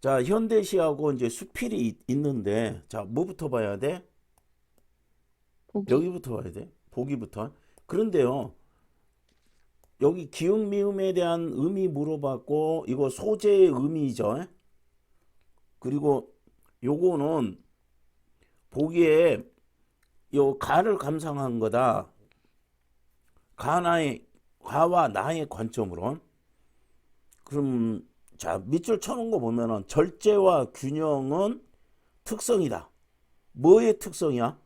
자, 현대시하고 이제 수필이 있는데, 자, 뭐부터 봐야 돼? 보기. 여기부터 봐야 돼. 보기부터. 그런데요, 여기 기역 미음에 대한 의미 물어봤고, 이거 소재의 의미죠. 그리고 요거는 보기에 요 가를 감상한 거다. 가나의 가와 나의 관점으로. 그럼 자, 밑줄 쳐놓은 거 보면은 절제와 균형은 특성이다. 뭐의 특성이야?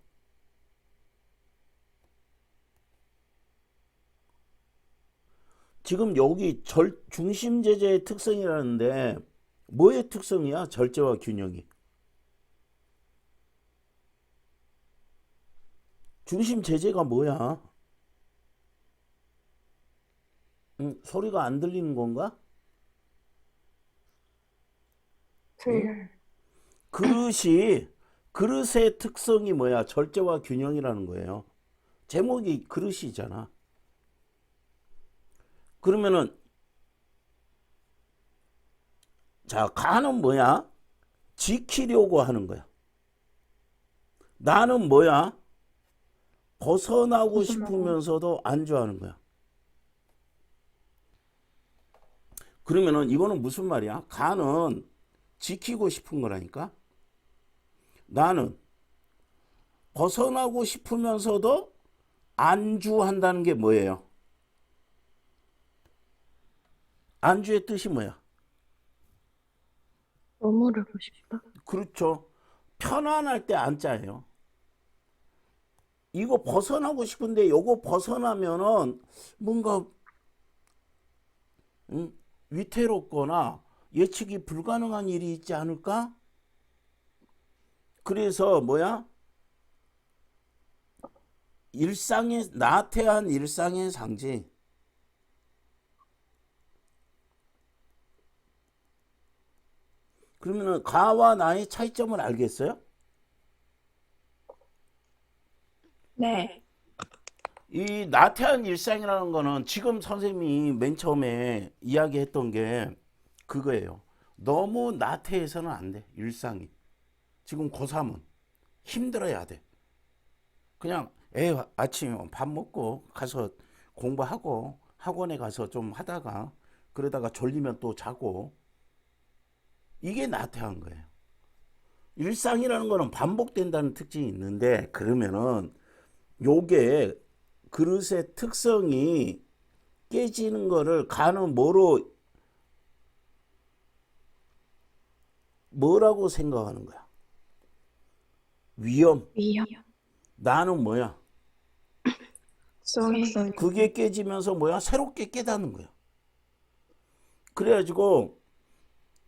지금 여기 중심 제재의 특성이라는데 뭐의 특성이야? 절제와 균형이. 중심 제재가 뭐야? 응? 소리가 안 들리는 건가? 응? 들려요. 그릇이 그릇의 특성이 뭐야? 절제와 균형이라는 거예요. 제목이 그릇이잖아. 그러면은 자, 가는 뭐야? 지키려고 하는 거야. 나는 뭐야? 벗어나고 벗어나고. 싶으면서도 안주하는 거야. 그러면은 이거는 무슨 말이야? 가는 지키고 싶은 거라니까. 나는 벗어나고 싶으면서도 안주한다는 게 뭐예요? 안주의 뜻이 뭐야? 머무르고 싶다. 그렇죠. 편안할 때 안자예요. 이거 벗어나고 싶은데 요거 벗어나면은 뭔가 위태롭거나 예측이 불가능한 일이 있지 않을까? 그래서 뭐야? 일상의 나태한 일상의 상징. 그러면은 가와 나의 차이점을 알겠어요? 네. 이 나태한 일상이라는 거는 지금 선생님이 맨 처음에 이야기했던 게 그거예요. 너무 나태해서는 안 돼. 일상이. 지금 고3은 힘들어야 돼. 그냥 아침에 밥 먹고 가서 공부하고 학원에 가서 좀 하다가 그러다가 졸리면 또 자고 이게 나태한 거예요. 일상이라는 거는 반복된다는 특징이 있는데 그러면은 요게 그릇의 특성이 깨지는 거를 가는 뭐라고 생각하는 거야? 위험. 위험. 나는 뭐야? 속성이. 그게 깨지면서 뭐야? 새롭게 깨닫는 거야. 그래가지고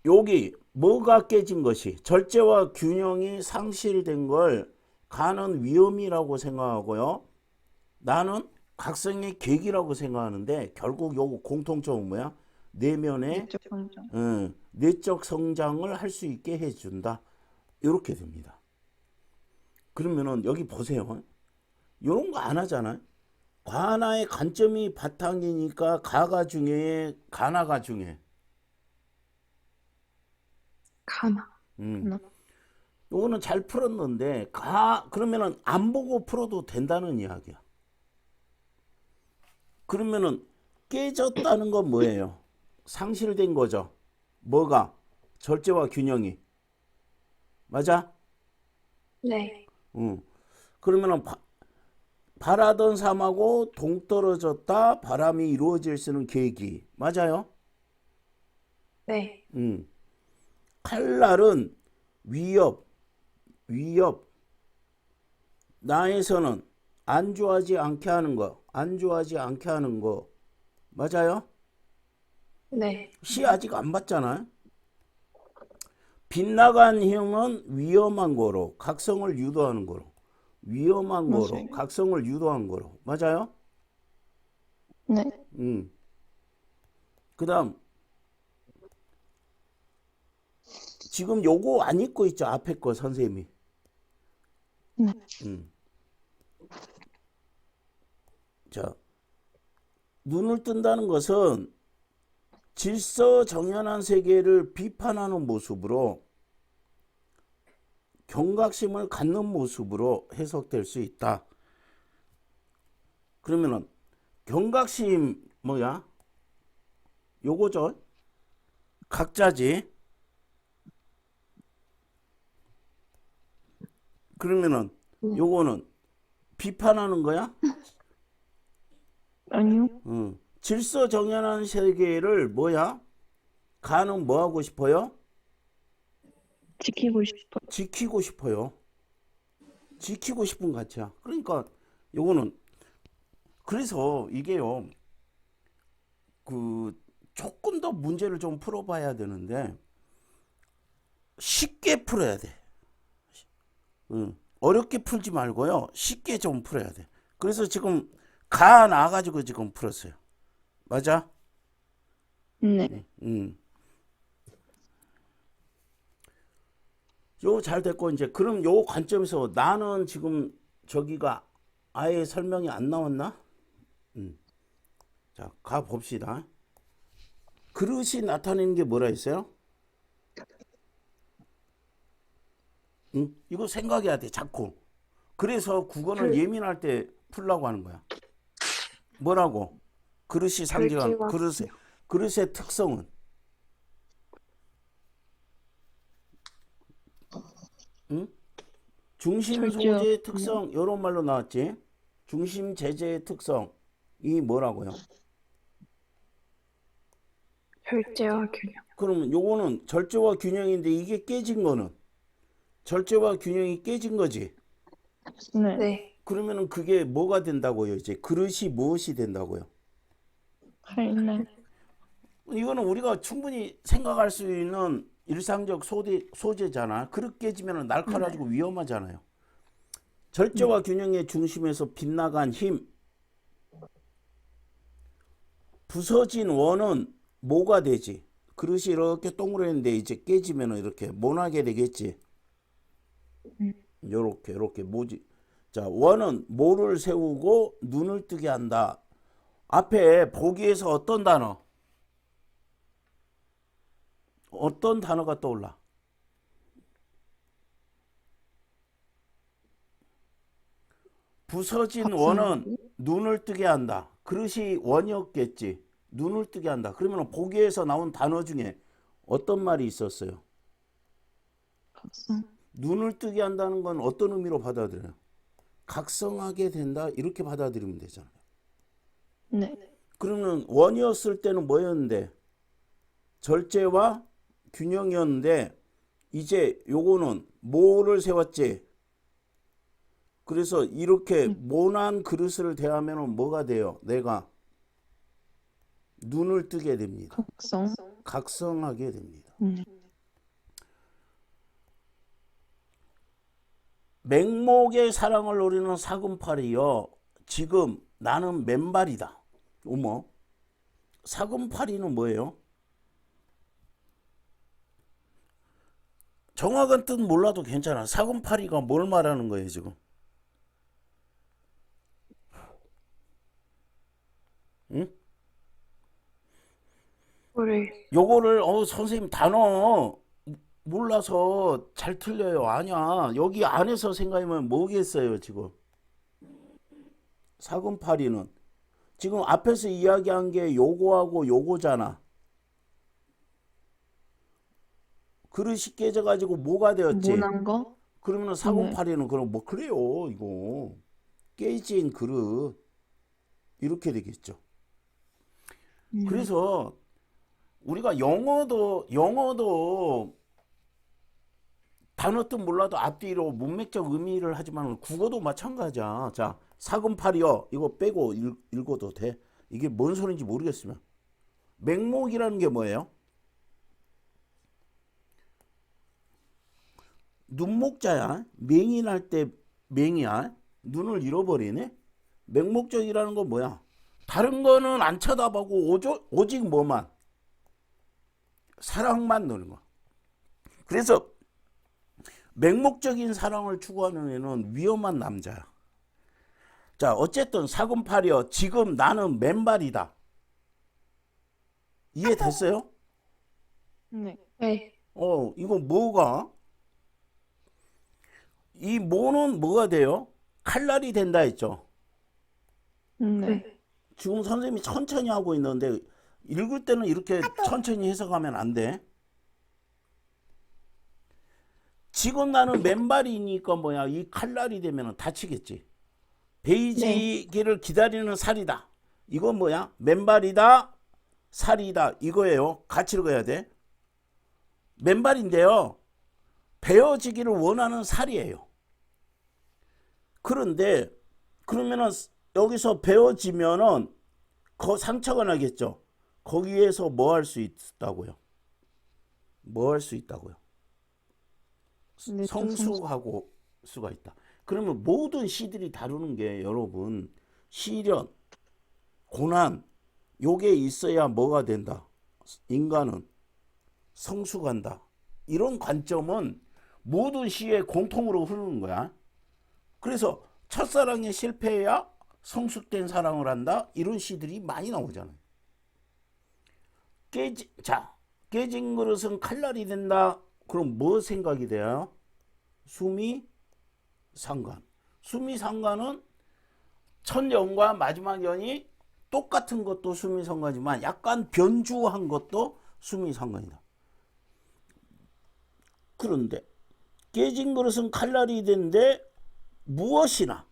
여기 뭐가 깨진 것이 절제와 균형이 상실된 걸 가는 위험이라고 생각하고요. 나는 각성의 계기라고 생각하는데 결국 요 공통점은 뭐야? 내면의 내적 성장. 내적 성장을 할 수 있게 해준다. 이렇게 됩니다. 그러면은 여기 보세요. 이런 거 안 하잖아요. 관아의 관점이 바탕이니까 가가 중에 가나가 중에 가나. 음. 가나. 요거는 잘 풀었는데 그러면은 안 보고 풀어도 된다는 이야기야. 그러면은 깨졌다는 건 뭐예요? 상실된 거죠. 뭐가? 절제와 균형이. 맞아? 네. 응. 그러면은 바라던 삶하고 동떨어졌다. 바람이 이루어질 수 있는 계기. 맞아요? 네. 응. 칼날은 위협, 위협. 나에서는 안주하지 않게 하는 거, 안주하지 않게 하는 거. 맞아요? 네. 시 아직 안 봤잖아요. 빗나간 형은 위험한 거로, 각성을 유도하는 거로. 위험한 거로, 맞아요. 각성을 유도한 거로. 맞아요? 네. 그 다음, 지금 요거 안 읽고 있죠? 앞에 거 선생님이. 네. 음. 자, 눈을 뜬다는 것은 질서정연한 세계를 비판하는 모습으로 경각심을 갖는 모습으로 해석될 수 있다. 그러면은 경각심 뭐야? 요거죠. 각자지. 그러면은 요거는 비판하는 거야? 아니요. 질서정연한 세계를 뭐야? 가는 뭐 하고 싶어요? 지키고 싶어요. 지키고 싶어요. 지키고 싶은 가치야. 그러니까 요거는 그래서 이게요. 그 조금 더 문제를 좀 풀어봐야 되는데 쉽게 풀어야 돼. 어렵게 풀지 말고요. 쉽게 좀 풀어야 돼. 그래서 지금 가 나가지고 지금 풀었어요. 맞아? 네. 요 잘 됐고 이제 그럼 요 관점에서 나는 지금 저기가 아예 설명이 안 나왔나? 자, 가 봅시다. 그릇이 나타내는 게 뭐라 했어요? 이거 생각해야 돼, 자꾸. 그래서 국어는 예민할 때 풀라고 하는 거야. 뭐라고? 그릇이 상징하는 그릇의 특성은 중심 소재의 특성 이런 말로 나왔지. 중심 재재의 특성이 뭐라고요? 절제와 균형. 그러면 요거는 절제와 균형인데 이게 깨진 거는 절제와 균형이 깨진 거지. 네. 네. 그러면은 그게 뭐가 된다고요? 이제 그릇이 무엇이 된다고요? 칼날. 이거는 우리가 충분히 생각할 수 있는 일상적 소재잖아. 그릇 깨지면 날카로워지고 위험하잖아요. 절제와 균형의 중심에서 빗나간 힘. 부서진 원은 뭐가 되지? 그릇이 이렇게 동그랬는데 이제 깨지면 이렇게 모나게 되겠지. 요렇게 뭐지? 자, 원은 뭐를 세우고 눈을 뜨게 한다. 앞에 보기에서 어떤 단어? 어떤 단어가 떠올라? 부서진 원은 눈을 뜨게 한다. 그릇이 원이었겠지. 눈을 뜨게 한다. 그러면 보기에서 나온 단어 중에 어떤 말이 있었어요? 각성. 눈을 뜨게 한다는 건 어떤 의미로 받아들여요? 각성하게 된다 이렇게 받아들이면 되잖아요. 네. 그러면 원이었을 때는 뭐였는데? 절제와 균형이었는데 이제 요거는 뭐를 세웠지? 그래서 이렇게 모난 그릇을 대하면 뭐가 돼요? 내가 눈을 뜨게 됩니다. 각성. 각성하게 됩니다. 맹목의 사랑을 노리는 사금팔이여 지금 나는 맨발이다. 어머, 사금팔이는 뭐예요? 정확한 뜻 몰라도 괜찮아. 사금팔이가 뭘 말하는 거예요 지금? 응? 요거를 선생님 단어 몰라서 잘 틀려요. 아니야. 여기 안에서 생각하면 뭐겠어요 지금? 사금팔이는 지금 앞에서 이야기한 게 요거하고 요거잖아. 그릇이 깨져가지고 뭐가 되었지? 모난 거? 그러면 사금팔이는 그럼 뭐 그래요 이거 깨진 그릇 이렇게 되겠죠. 그래서 우리가 영어도 단어 뜻 몰라도 앞뒤로 문맥적 의미를 하지만 국어도 마찬가지야. 자, 사금팔이여 이거 빼고 읽어도 돼. 이게 뭔 소리인지 모르겠으면. 맹목이라는 게 뭐예요? 눈목자야. 맹이 날 때 맹이야. 눈을 잃어버리네. 맹목적이라는 건 뭐야? 다른 거는 안 쳐다보고 오직 뭐만? 사랑만 노는 거. 그래서 맹목적인 사랑을 추구하는 애는 위험한 남자야. 자, 어쨌든 사금팔이여 지금 나는 맨발이다. 이해됐어요? 네. 네. 이거 뭐가? 이 뭐는 뭐가 돼요? 칼날이 된다 했죠. 네. 네. 지금 선생님이 천천히 하고 있는데 읽을 때는 이렇게 천천히 해석하면 안 돼. 지금 나는 맨발이니까 뭐야? 이 칼날이 되면 다치겠지. 베이지기를 기다리는 살이다. 이건 뭐야? 맨발이다, 살이다. 이거예요. 같이 읽어야 돼. 맨발인데요. 베어지기를 원하는 살이에요. 그런데 그러면은 여기서 베어지면은 상처가 나겠죠. 거기에서 뭐 할 수 있다고요? 뭐 할 수 있다고요? 네, 또 성숙하고 수가 있다. 그러면 모든 시들이 다루는 게 여러분 시련, 고난 요게 있어야 뭐가 된다. 인간은 성숙한다. 이런 관점은 모든 시에 공통으로 흐르는 거야. 그래서 첫사랑에 실패해야 성숙된 사랑을 한다. 이런 시들이 많이 나오잖아요. 깨진 그릇은 칼날이 된다. 그럼 뭐 생각이 돼요? 수미상관. 수미상관은 첫 연과 마지막 연이 똑같은 것도 수미상관이지만 약간 변주한 것도 수미상관이다. 그런데 깨진 그릇은 칼날이 된데 무엇이나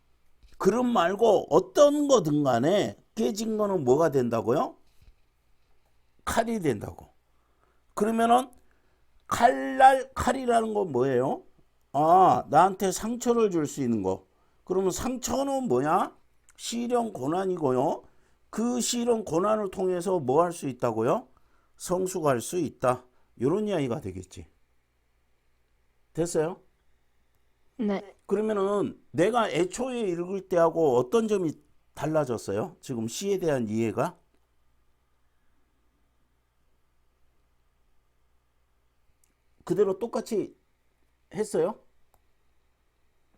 그릇 말고 어떤 거든 간에 깨진 거는 뭐가 된다고요? 칼이 된다고. 그러면은 칼이라는 건 뭐예요? 나한테 상처를 줄 수 있는 거. 그러면 상처는 뭐냐? 시련 고난이고요. 그 시련 고난을 통해서 뭐 할 수 있다고요? 성숙할 수 있다. 이런 이야기가 되겠지. 됐어요? 네. 그러면은 내가 애초에 읽을 때하고 어떤 점이 달라졌어요? 지금 시에 대한 이해가? 그대로 똑같이 했어요?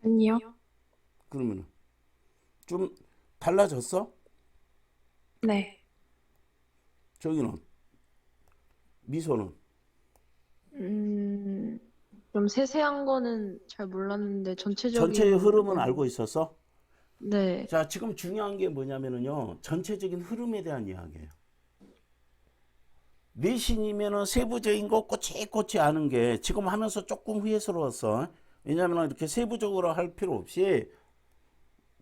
아니요. 그러면은 좀 달라졌어? 네. 저기는 미소는 좀 세세한 거는 잘 몰랐는데 전체적인 전체의 흐름은 거는- 알고 있었어? 네. 자, 지금 중요한 게 뭐냐면은요, 전체적인 흐름에 대한 이야기예요. 내신이면은 세부적인 거 꼬치꼬치 아는 게 지금 하면서 조금 후회스러웠어. 왜냐면 이렇게 세부적으로 할 필요 없이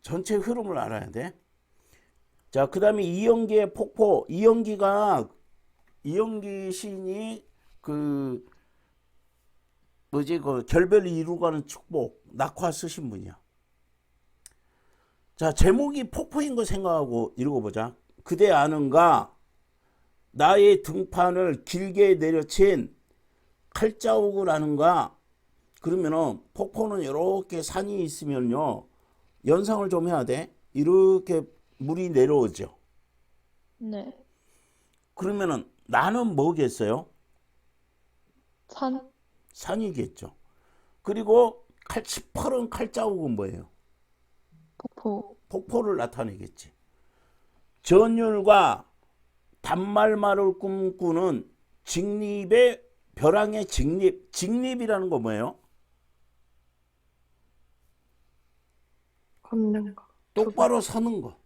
전체 흐름을 알아야 돼. 자, 그 다음에 이영기의 폭포. 이영기 시인이 그 결별을 이루가는 축복, 낙화 쓰신 분이야. 자, 제목이 폭포인 거 생각하고 읽어보자. 그대 아는가? 나의 등판을 길게 내려친 칼자국을 아는가? 그러면은 폭포는 이렇게 산이 있으면요, 연상을 좀 해야 돼. 이렇게 물이 내려오죠. 네. 그러면은 나는 뭐겠어요? 산. 산이겠죠. 그리고 시퍼런 칼자국은 뭐예요? 폭포. 폭포를 나타내겠지. 전율과 단말말을 꿈꾸는 직립의 벼랑의 직립. 직립이라는 거 뭐예요? 걷는 거. 똑바로 서는 거.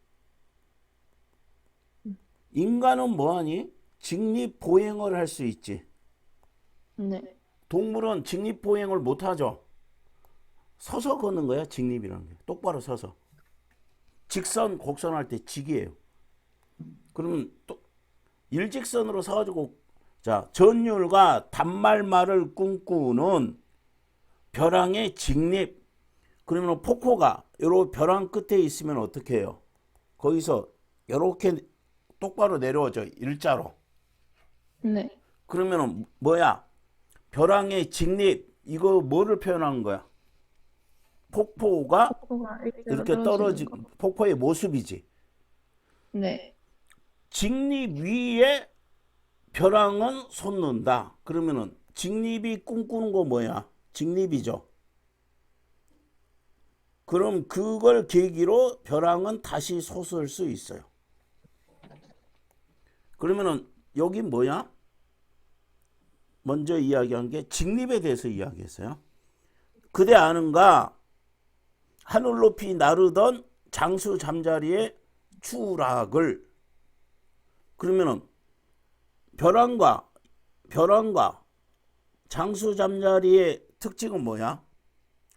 인간은 뭐하니? 직립보행을 할 수 있지. 네. 동물은 직립보행을 못하죠. 서서 걷는 거야, 직립이라는 게. 똑바로 서서. 직선, 곡선 할 때 직이에요. 그러면 또 일직선으로 서가지고, 자, 전율과 단말말을 꿈꾸는 벼랑의 직립. 그러면 폭포가 요런 벼랑 끝에 있으면 어떻게 해요? 거기서 요렇게 똑바로 내려오죠. 일자로. 네. 그러면은 뭐야? 벼랑의 직립. 이거 뭐를 표현하는 거야? 폭포가 폭포가 일자로 이렇게 떨어진 떨어지는 거. 폭포의 모습이지. 네. 직립 위에 벼랑은 솟는다. 그러면은 직립이 꿈꾸는 거 뭐야? 직립이죠. 그럼 그걸 계기로 벼랑은 다시 솟을 수 있어요. 그러면은 여기 뭐야? 먼저 이야기한 게 직립에 대해서 이야기했어요. 그대 아는가? 하늘 높이 나르던 장수 잠자리의 추락을. 그러면은 벼랑과 장수 잠자리의 특징은 뭐야?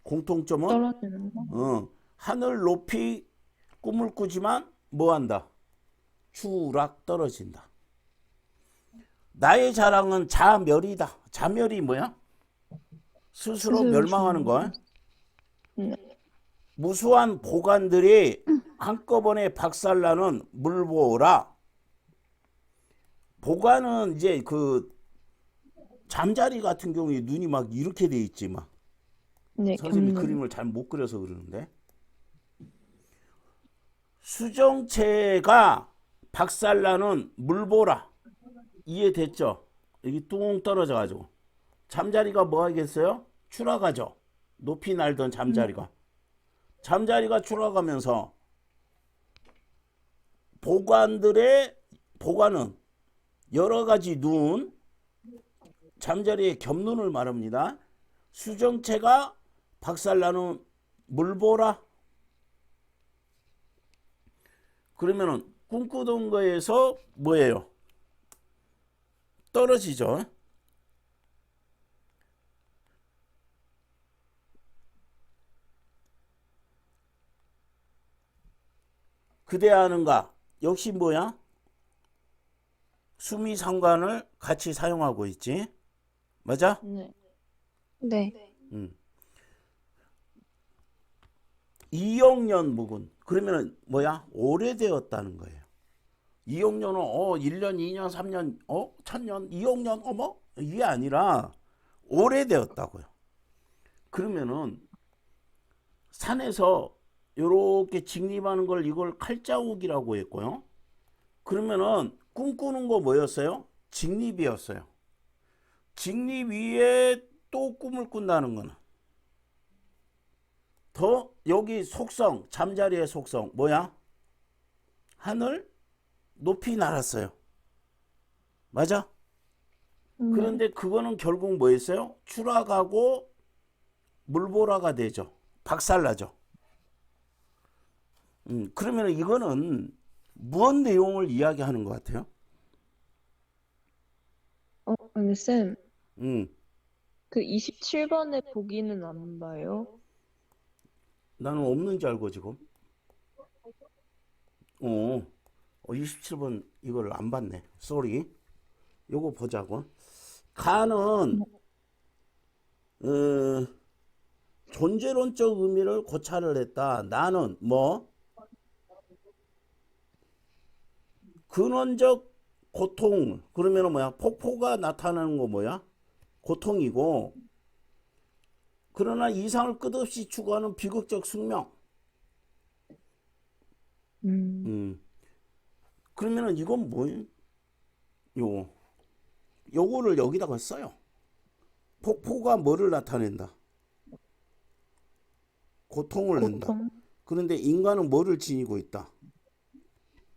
공통점은 떨어지는 거? 하늘 높이 꿈을 꾸지만 뭐한다? 추락 떨어진다. 나의 자랑은 자멸이다. 자멸이 뭐야? 스스로 멸망하는 거야. 네. 무수한 보관들이 한꺼번에 박살나는 물보라. 보관은 이제 그 잠자리 같은 경우에 눈이 막 이렇게 돼 있지 막. 네, 선생님이 겹는. 그림을 잘 못 그려서 그러는데. 수정체가 박살나는 물보라. 이해됐죠? 여기 뚱 떨어져 가지고 잠자리가 뭐 하겠어요? 추락하죠. 높이 날던 잠자리가 추락하면서 보관은 여러 가지 눈, 잠자리의 겹눈을 말합니다. 수정체가 박살나는 물보라. 그러면은 꿈꾸던 거에서 뭐예요? 떨어지죠. 그대 아는가? 역시 뭐야? 수미상관을 같이 사용하고 있지. 맞아? 네. 네. 2억 년 묵은. 그러면은 뭐야? 오래되었다는 거예요. 2억 년은 1년, 2년, 3년, 1000년, 2억 년 어머? 이게 아니라 오래되었다고요. 그러면은 산에서 요렇게 직립하는 걸 이걸 칼자국이라고 했고요. 그러면은 꿈꾸는 거 뭐였어요? 직립이었어요. 직립 위에 또 꿈을 꾼다는 거는 더 여기 속성, 잠자리의 속성 뭐야? 하늘 높이 날았어요. 맞아? 그런데 그거는 결국 뭐였어요? 추락하고 물보라가 되죠. 박살나죠. 그러면 이거는 무슨 내용을 이야기하는 것 같아요? 근데 쌤, 음, 그 27번에 보기는 안 봐요? 나는 없는 줄 알고 지금. 27번 이걸 안 봤네. 쏘리. 요거 보자고. 가는 존재론적 의미를 고찰을 했다. 나는 뭐 근원적 고통. 그러면은 뭐야? 폭포가 나타나는 거 뭐야? 고통이고. 그러나 이상을 끝없이 추구하는 비극적 숙명. 그러면은 이건 뭐예요? 요거를 여기다가 써요. 폭포가 뭐를 나타낸다? 고통을 낸다. 고통, 그런데 인간은 뭐를 지니고 있다?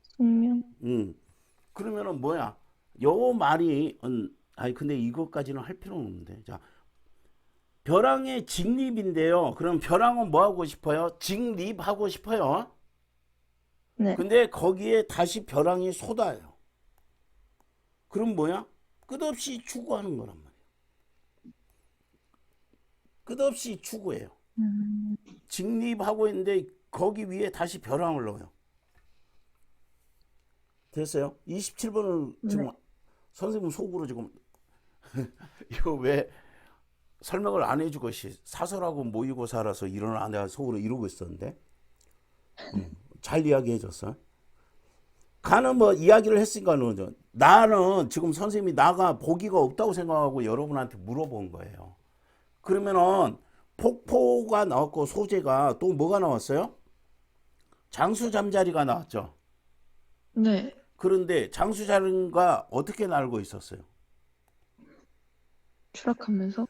숙명. 그러면은 뭐야? 요 말이 아니 근데 이것까지는 할 필요는 없는데. 자, 벼랑의 직립인데요. 그럼 벼랑은 뭐 하고 싶어요? 직립하고 싶어요. 네. 근데 거기에 다시 벼랑이 쏟아요. 그럼 뭐야? 끝없이 추구하는 거란 말이에요. 끝없이 추구해요. 직립하고 있는데 거기 위에 다시 벼랑을 넣어요. 됐어요? 27번을 지금 네. 선생님 속으로 지금 이거 왜 설명을 안 해주고 사설하고 모의고 살아서 이런 안 내가 속으로 이러고 있었는데 잘 이야기해줬어. 가는 뭐 이야기를 했으니까 나는 지금 선생님이 나가 보기가 없다고 생각하고 여러분한테 물어본 거예요. 그러면은 폭포가 나왔고 소재가 또 뭐가 나왔어요? 장수 잠자리가 나왔죠. 네. 그런데 장수 잠자리가 어떻게 날고 있었어요? 추락하면서?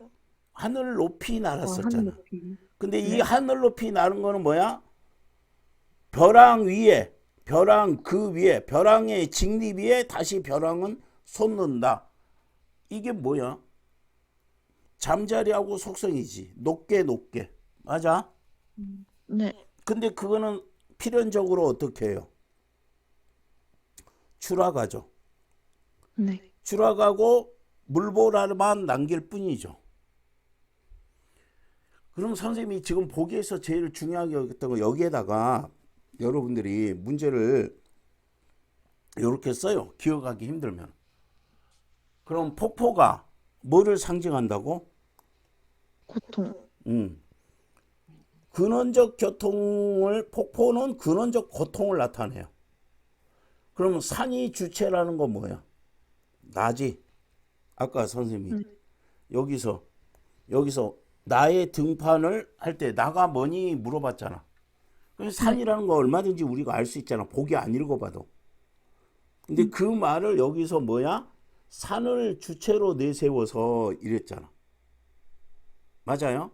하늘 높이 하늘 날았었잖아. 높이. 근데 이 네. 하늘 높이 나는 거는 뭐야? 벼랑 위에, 벼랑 그 위에, 벼랑의 직립 위에 다시 벼랑은 솟는다. 이게 뭐야? 잠자리하고 속성이지. 높게 높게. 맞아? 네. 근데 그거는 필연적으로 어떻게 해요? 추락하죠. 네. 추락하고 물보라만 남길 뿐이죠. 그럼 선생님이 지금 보기에서 제일 중요하게 여겼던 거 여기에다가 여러분들이 문제를 이렇게 써요. 기억하기 힘들면. 그럼 폭포가 뭐를 상징한다고? 고통. 근원적 교통을 폭포는 근원적 고통을 나타내요. 그러면 산이 주체라는 건 뭐야? 나지. 아까 선생님이 여기서 나의 등판을 할 때 나가 뭐니 물어봤잖아. 그래서 산이라는 거 얼마든지 우리가 알 수 있잖아. 보기 안 읽어봐도. 근데 그 말을 여기서 뭐야? 산을 주체로 내세워서 이랬잖아. 맞아요?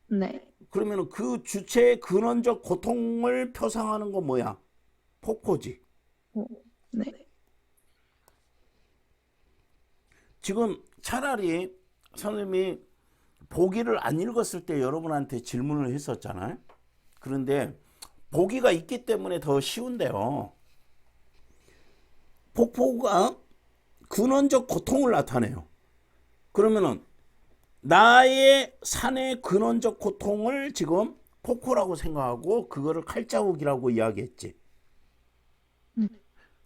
네. 그러면 그 주체의 근원적 고통을 표상하는 건 뭐야? 폭포지. 네. 지금 차라리 선생님이 보기를 안 읽었을 때 여러분한테 질문을 했었잖아요. 그런데 보기가 있기 때문에 더 쉬운데요. 폭포가 근원적 고통을 나타내요. 그러면은 나의 산의 근원적 고통을 지금 폭포라고 생각하고 그거를 칼자국이라고 이야기했지.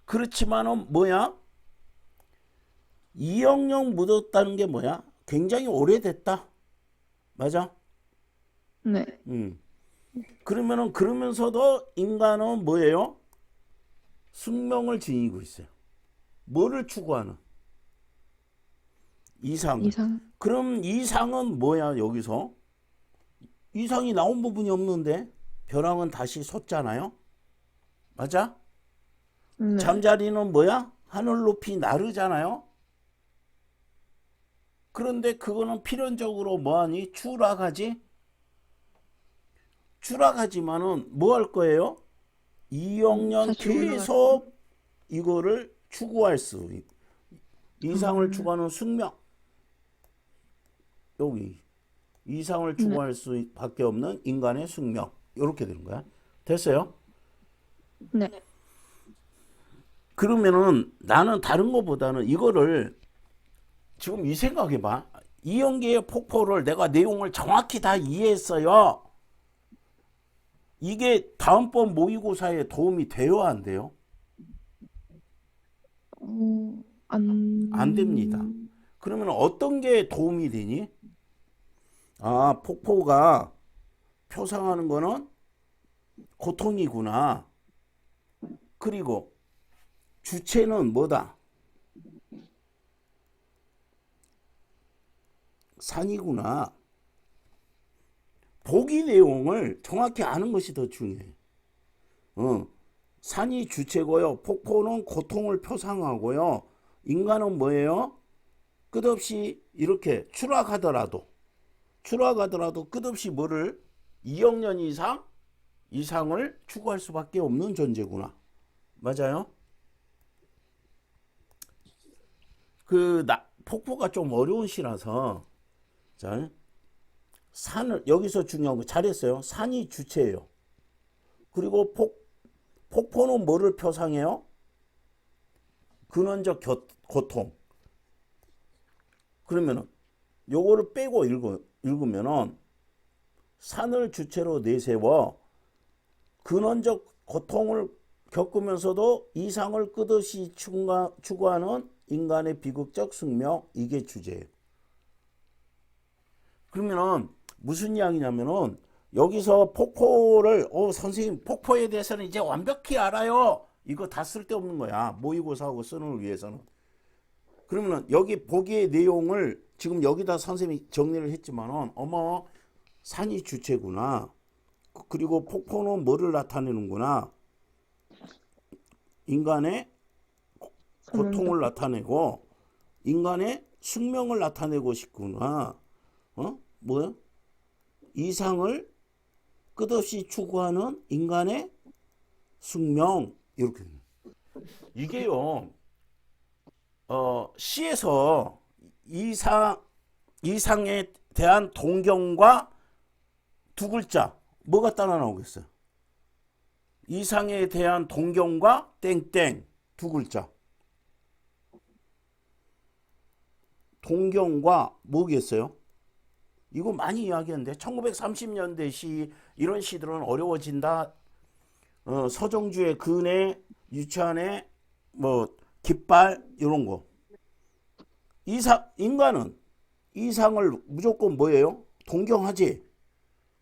그렇지만은 뭐야? 이영영 묻었다는 게 뭐야? 굉장히 오래됐다. 맞아? 네. 그러면은 그러면서도 인간은 뭐예요? 숙명을 지니고 있어요. 뭐를 추구하는? 이상. 이상. 그럼 이상은 뭐야 여기서? 이상이 나온 부분이 없는데 벼랑은 다시 솟잖아요. 맞아? 네. 잠자리는 뭐야? 하늘 높이 나르잖아요. 그런데 그거는 필연적으로 뭐하니? 추락하지? 추락하지만은 뭐 할 거예요? 2억 년 다시 올라갈 계속 이거를 추구할 수 이상을 추구하는 숙명. 여기 이상을 추구할 수밖에 없는 인간의 숙명. 이렇게 되는 거야. 됐어요? 네. 그러면은 나는 다른 것보다는 이거를 지금 이 생각해봐. 이연계의 폭포를 내가 내용을 정확히 다 이해했어요. 이게 다음번 모의고사에 도움이 돼요, 안 돼요? 안 됩니다. 그러면 어떤 게 도움이 되니? 아, 폭포가 표상하는 거는 고통이구나. 그리고 주체는 뭐다? 산이구나. 보기 내용을 정확히 아는 것이 더 중요해. 산이 주체고요. 폭포는 고통을 표상하고요. 인간은 뭐예요? 끝없이 이렇게 추락하더라도 끝없이 뭐를 2억 년 이상을 추구할 수밖에 없는 존재구나. 맞아요? 폭포가 좀 어려운 시라서 자, 산을 여기서 중요한 거 잘했어요. 산이 주체예요. 그리고 폭포는 뭐를 표상해요? 근원적 고통. 그러면은 요거를 빼고 읽으면은 산을 주체로 내세워 근원적 고통을 겪으면서도 이상을 끝없이 추구하는 인간의 비극적 숙명, 이게 주제예요. 그러면은 무슨 이야기냐면은 여기서 폭포를 선생님 폭포에 대해서는 이제 완벽히 알아요. 이거 다 쓸데없는 거야. 모의고사하고 쓰는 걸 위해서는. 그러면은 여기 보기의 내용을 지금 여기다 선생님이 정리를 했지만은 어머 산이 주체구나. 그리고 폭포는 뭐를 나타내는구나. 인간의 고통을 나타내고 인간의 숙명을 나타내고 싶구나. 뭐야? 이상을 끝없이 추구하는 인간의 숙명. 이렇게. 이게요. 시에서 이상에 대한 동경과 두 글자 뭐가 따라 나오겠어요? 이상에 대한 동경과 땡땡 두 글자. 동경과 뭐겠어요? 이거 많이 이야기했는데 1930년대 시 이런 시들은 어려워진다. 서정주의 근해, 유치한의 뭐 깃발 이런 거. 인간은 이상을 무조건 뭐예요? 동경하지.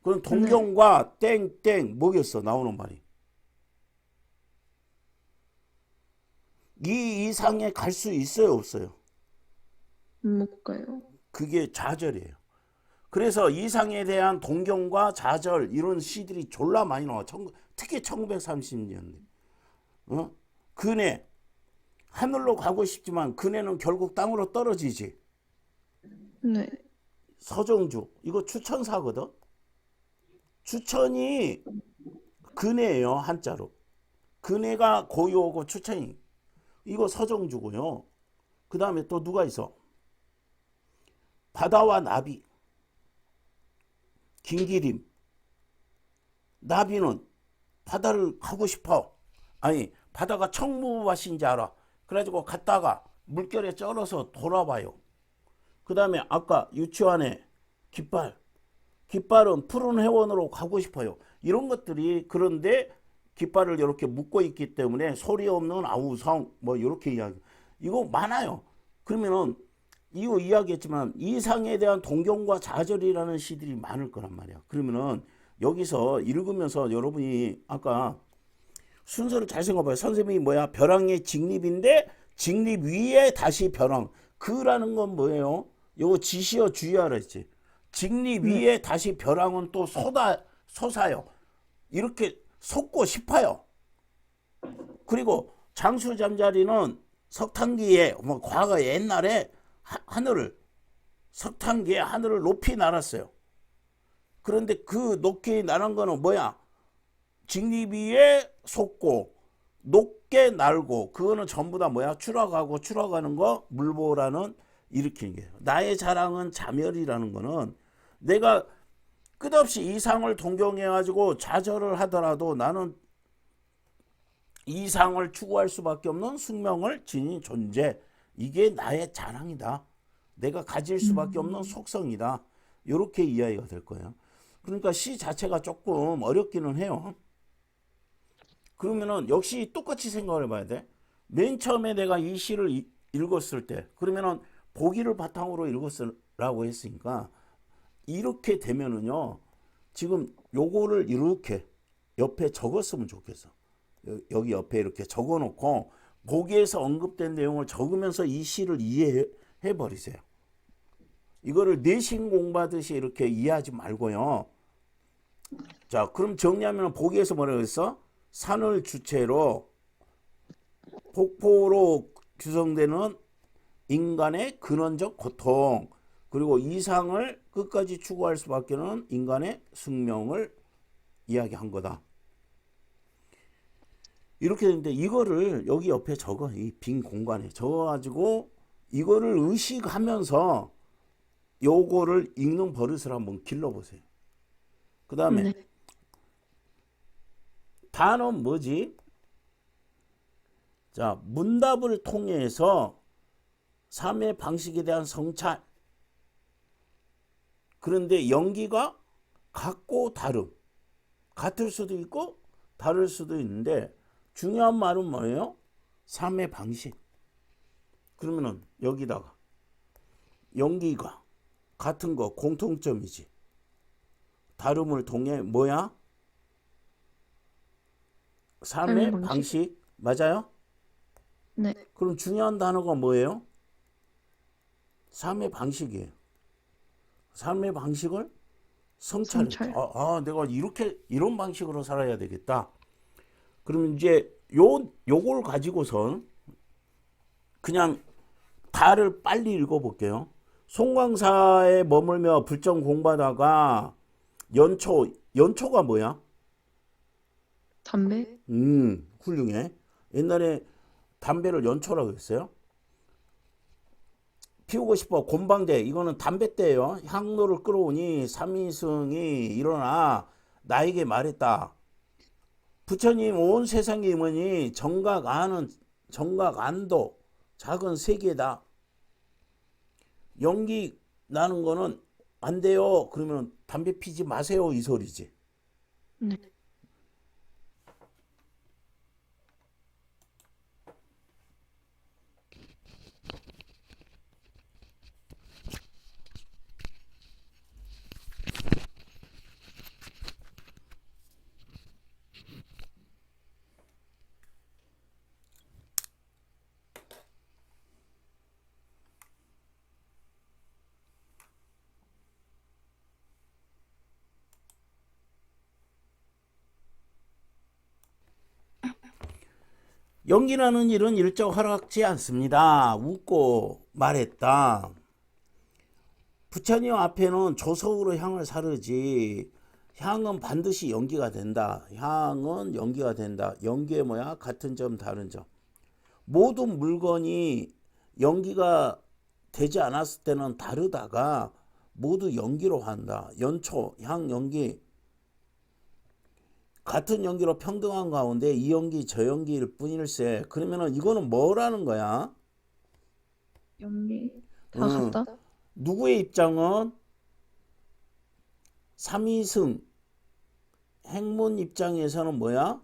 그럼 동경과 땡땡 뭐겠어? 나오는 말이. 이 이상에 갈 수 있어요, 없어요? 못 가요. 그게 좌절이에요. 그래서 이상에 대한 동경과 좌절 이런 시들이 졸라 많이 나와. 특히 1930년대. 근해 하늘로 가고 싶지만 근해는 결국 땅으로 떨어지지. 네. 서정주 이거 추천사거든. 추천이 근해예요, 한자로. 근해가 고유어고 추천이 이거 서정주고요. 그 다음에 또 누가 있어? 바다와 나비. 김기림. 나비는 바다를 가고 싶어. 아니 바다가 청무밭인지 알아. 그래가지고 갔다가 물결에 쩔어서 돌아와요. 그 다음에 아까 유치원에 깃발. 깃발은 푸른 회원으로 가고 싶어요. 이런 것들이 그런데 깃발을 이렇게 묶고 있기 때문에 소리 없는 아우성 뭐 이렇게 이야기. 이거 많아요. 그러면은 이거 이야기했지만 이상에 대한 동경과 좌절이라는 시들이 많을 거란 말이야. 그러면은 여기서 읽으면서 여러분이 아까 순서를 잘 생각해봐요. 선생님이 뭐야? 벼랑의 직립인데 직립 위에 다시 벼랑. 그라는 건 뭐예요? 요거 지시어 주의하라 했지. 직립 위에 다시 벼랑은 또 솟아요. 이렇게 솟고 싶어요. 그리고 장수 잠자리는 석탄기에 뭐 과거 옛날에 석탄기에 하늘을 높이 날았어요. 그런데 그 높이 나는 거는 뭐야? 직립 위에 솟고 높게 날고 그거는 전부 다 뭐야? 추락하는 거 물보라는 일으키는 게. 나의 자랑은 자멸이라는 거는 내가 끝없이 이상을 동경해가지고 좌절을 하더라도 나는 이상을 추구할 수밖에 없는 숙명을 지닌 존재. 이게 나의 자랑이다. 내가 가질 수밖에 없는 속성이다. 이렇게 이해가 될 거예요. 그러니까 시 자체가 조금 어렵기는 해요. 그러면은 역시 똑같이 생각을 해봐야 돼. 맨 처음에 내가 이 시를 읽었을 때 그러면은 보기를 바탕으로 읽었으라고 했으니까 이렇게 되면은요. 지금 요거를 이렇게 옆에 적었으면 좋겠어. 여기 옆에 이렇게 적어놓고 보기에서 언급된 내용을 적으면서 이 시를 이해해 버리세요. 이거를 내신 공부하듯이 이렇게 이해하지 말고요. 자, 그럼 정리하면 보기에서 뭐라고 했어? 산을 주체로 폭포로 규성되는 인간의 근원적 고통 그리고 이상을 끝까지 추구할 수밖에 없는 인간의 숙명을 이야기한 거다. 이렇게 되는데 이거를 여기 옆에 적어. 이 빈 공간에 적어가지고 이거를 의식하면서 요거를 읽는 버릇을 한번 길러보세요. 그 다음에 네. 단어는 뭐지? 자, 문답을 통해서 삶의 방식에 대한 성찰. 그런데 연기가 같고 다름. 같을 수도 있고 다를 수도 있는데 중요한 말은 뭐예요? 삶의 방식. 그러면은 여기다가 연기가 같은 거 공통점이지. 다름을 통해 뭐야? 삶의 삶의 방식. 맞아요? 네. 그럼 중요한 단어가 뭐예요? 삶의 방식이에요. 삶의 방식을 성찰. 성찰. 내가 이런 방식으로 살아야 되겠다. 그러면 이제 요걸 가지고선 그냥 다를 빨리 읽어볼게요. 송광사에 머물며 불정 공부하다가 연초가 뭐야? 담배? 훌륭해. 옛날에 담배를 연초라고 했어요. 피우고 싶어. 곤방대. 이거는 담뱃대예요. 향로를 끌어오니 삼위승이 일어나 나에게 말했다. 부처님 온 세상에 임으니 정각안도 작은 세계다. 연기 나는 거는 안 돼요. 그러면 담배 피지 마세요. 이 소리지. 네. 연기나는 일은 일적 허락지 않습니다. 웃고 말했다. 부처님 앞에는 조석으로 향을 사르지. 향은 반드시 연기가 된다. 향은 연기가 된다. 연기의 뭐야? 같은 점 다른 점. 모든 물건이 연기가 되지 않았을 때는 다르다가 모두 연기로 한다. 연초, 향, 연기 같은 연기로 평등한 가운데 이 연기 저 연기일 뿐일세. 그러면은 이거는 뭐라는 거야? 연기 다 같다? 누구의 입장은 삼위승 행문 입장에서는 뭐야?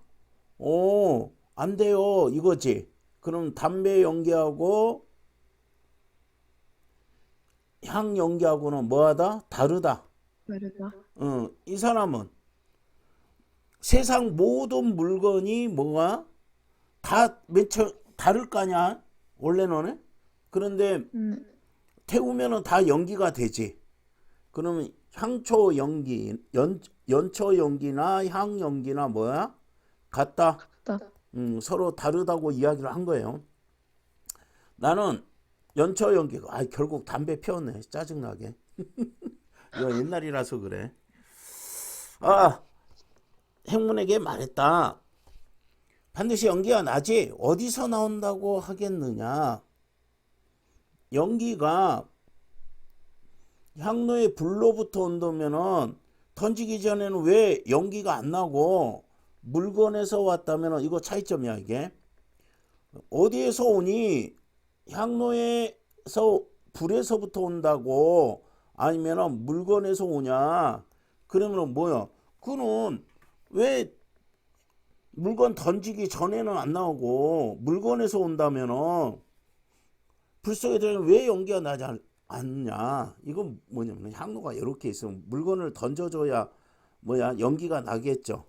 안 돼요 이거지. 그럼 담배 연기하고 향 연기하고는 뭐하다? 다르다. 다르다. 이 사람은 세상 모든 물건이 뭐가 다 다를 거 아니야 원래는. 그런데 태우면은 다 연기가 되지. 그러면 향초 연기, 연초 연기나 향 연기나 뭐야? 같다. 같다. 서로 다르다고 이야기를 한 거예요. 나는 연초 연기, 결국 담배 피웠네. 짜증나게. 이거 옛날이라서 그래. 행문에게 말했다. 반드시 연기가 나지. 어디서 나온다고 하겠느냐. 연기가 향로의 불로부터 온다면은 던지기 전에는 왜 연기가 안 나고 물건에서 왔다면은 이거 차이점이야 이게. 어디에서 오니? 향로에서 불에서부터 온다고 아니면은 물건에서 오냐? 그러면은 뭐야? 그는 왜 물건 던지기 전에는 안 나오고 물건에서 온다면은 불 속에 들어가면 왜 연기가 나지 않냐? 이건 뭐냐면 향로가 이렇게 있으면 물건을 던져줘야 뭐야 연기가 나겠죠.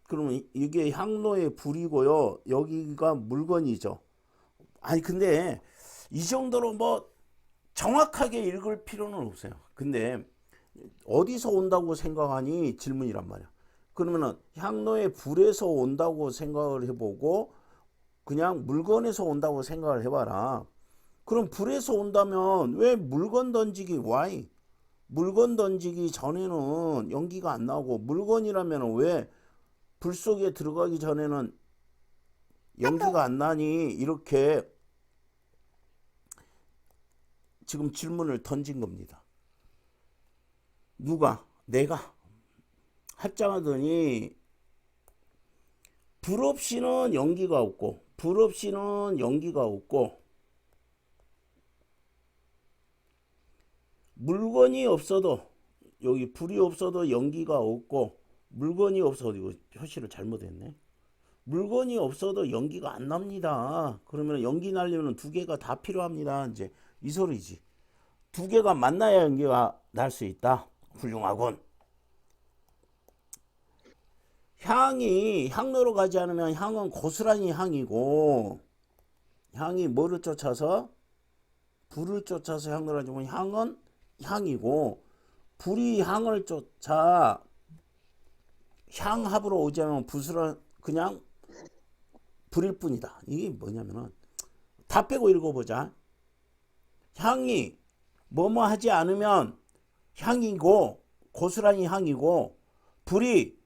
그러면 이게 향로의 불이고요. 여기가 물건이죠. 아니 근데 이 정도로 뭐 정확하게 읽을 필요는 없어요. 근데 어디서 온다고 생각하니 질문이란 말이야. 그러면은 향로의 불에서 온다고 생각을 해보고 그냥 물건에서 온다고 생각을 해봐라. 그럼 불에서 온다면 왜 물건 던지기 why? 물건 던지기 전에는 연기가 안 나오고 물건이라면 왜 불 속에 들어가기 전에는 연기가 안 나니? 이렇게 지금 질문을 던진 겁니다. 누가? 내가 합장하더니 불 없이는 연기가 없고 불 없이는 연기가 없고 물건이 없어도 여기 불이 없어도 연기가 없고 물건이 없어도 이거 표시를 잘못했네. 물건이 없어도 연기가 안 납니다. 그러면 연기 나려면 두 개가 다 필요합니다. 이제 이 소리지. 두 개가 만나야 연기가 날 수 있다. 훌륭하군. 향이 향로로 가지 않으면 향은 고스란히 향이고 향이 뭐를 쫓아서? 불을 쫓아서 향로로 가지고 향은 향이고 불이 향을 쫓아 향합으로 오지 않으면 불은 그냥 불일 뿐이다. 이게 뭐냐면은 다 빼고 읽어보자. 향이 뭐뭐 하지 않으면 향이고 고스란히 향이고 불이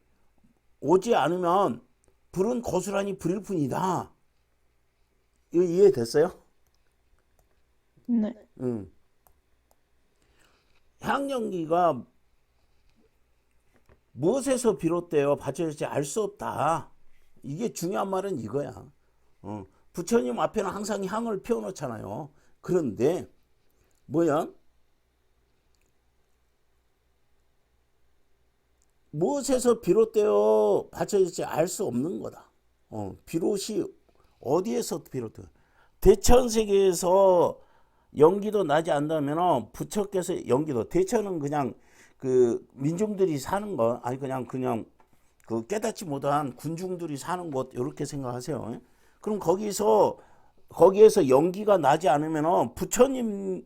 오지 않으면 불은 고스란히 불일 뿐이다. 이거 이해됐어요? 네. 응. 향연기가 무엇에서 비롯되어 받쳐질지 알 수 없다. 이게 중요한 말은 이거야. 부처님 앞에는 항상 향을 피워놓잖아요. 그런데 뭐야? 무엇에서 비롯되어 받쳐질지 알 수 없는 거다. 비롯이 어디에서 비롯돼? 대천세계에서 연기도 나지 않다면 부처께서 연기도 대천은 그냥 그 민중들이 사는 거 아니 그냥 그 깨닫지 못한 군중들이 사는 곳 이렇게 생각하세요. 그럼 거기에서 연기가 나지 않으면 부처님에게도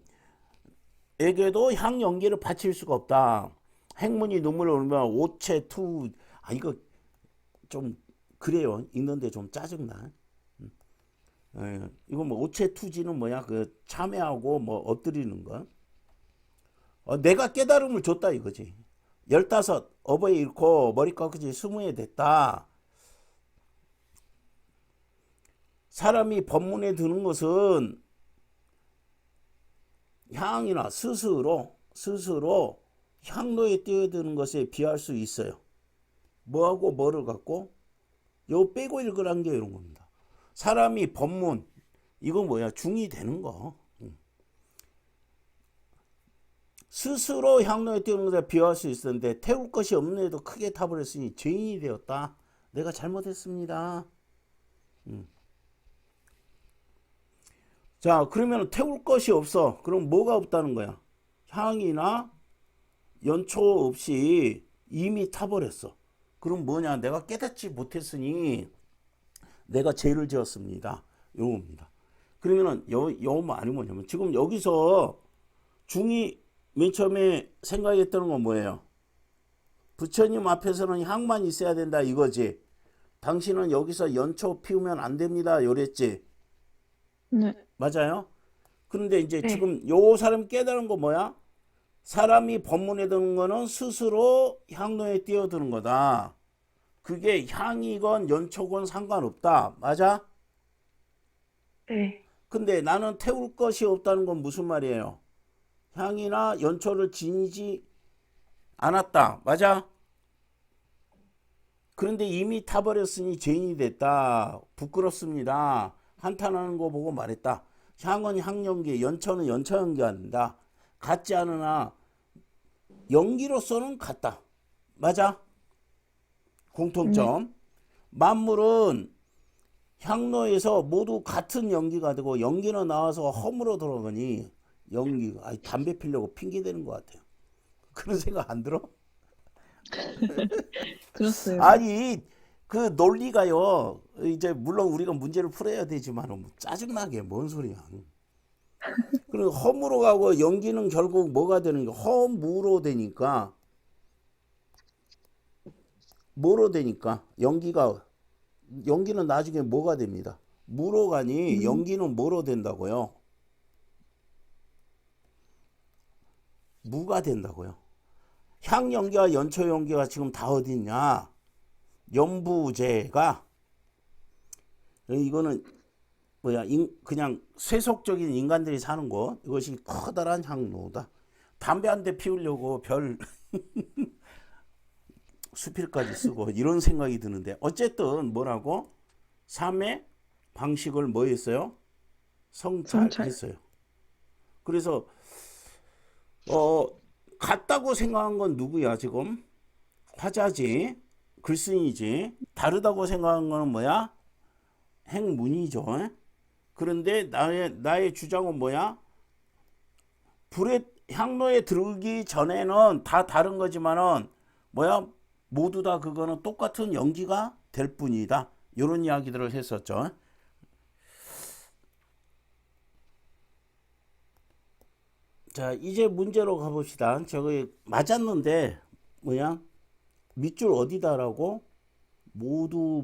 향 연기를 바칠 수가 없다. 행문이 눈물을 흘리면 오체투 이거 좀 그래요. 읽는데 좀 짜증나. 이거 뭐 오체투지는 뭐야? 그 참회하고 뭐 엎드리는 거. 내가 깨달음을 줬다 이거지. 15 어버이 잃고 머리 깎지 20에 됐다. 사람이 법문에 드는 것은 향이나 스스로 향로에 뛰어드는 것에 비할 수 있어요. 뭐하고 뭐를 갖고? 요 빼고 읽으란 게 이런 겁니다. 사람이 법문 이거 뭐야? 중이 되는 거. 스스로 향로에 뛰는 것에 비할 수 있었는데 태울 것이 없는 애도 크게 타버렸으니 죄인이 되었다. 내가 잘못했습니다. 자, 그러면 태울 것이 없어. 그럼 뭐가 없다는 거야? 향이나 연초 없이 이미 타버렸어. 그럼 뭐냐? 내가 깨닫지 못했으니 내가 죄를 지었습니다. 이런 겁니다. 그러면은 요 말이 뭐냐면 지금 여기서 중이 맨 처음에 생각했던 건 뭐예요? 부처님 앞에서는 향만 있어야 된다 이거지. 당신은 여기서 연초 피우면 안 됩니다. 이랬지. 네. 맞아요? 그런데 이제 네. 지금 요 사람 깨달은 거 뭐야? 사람이 법문에 드는 거는 스스로 향로에 뛰어드는 거다. 그게 향이건 연초건 상관없다. 맞아? 네. 근데 나는 태울 것이 없다는 건 무슨 말이에요? 향이나 연초를 지니지 않았다. 맞아? 그런데 이미 타버렸으니 죄인이 됐다. 부끄럽습니다. 한탄하는 거 보고 말했다. 향은 향연기, 연초는 연초연기가 된다. 같지 않으나 연기로서는 같다. 맞아? 공통점. 만물은 향로에서 모두 같은 연기가 되고 연기는 나와서 험으로 돌아가니 연기가 담배 피려고 핑계대는 것 같아요. 그런 생각 안 들어? 들었어요. 아니 그 논리가요. 이제 물론 우리가 문제를 풀어야 되지만 뭐 짜증나게 뭔 소리야. 그리고 험으로 가고 연기는 결국 뭐가 되는 게 험무로 되니까 뭐로 되니까 연기는 나중에 뭐가 됩니다. 무로 가니 연기는 뭐로 된다고요? 무가 된다고요. 향 연기와 연초 연기가 지금 다 어디 있냐? 연부제가 이거는 뭐야? 그냥 세속적인 인간들이 사는 곳. 이것이 커다란 향로다. 담배 한 대 피우려고 별 수필까지 쓰고 이런 생각이 드는데 어쨌든 뭐라고? 삶의 방식을 뭐 했어요? 성찰했어요. 그래서 같다고 생각한 건 누구야 지금? 화자지, 글쓴이지. 다르다고 생각한 건 뭐야? 행문이죠. 그런데 나의 주장은 뭐야? 향로에 들기 전에는 다 다른 거지만은 뭐야? 모두 다 그거는 똑같은 연기가 될 뿐이다. 이런 이야기들을 했었죠. 자, 이제 문제로 가봅시다. 저거 맞았는데 뭐야? 밑줄 어디다라고? 모두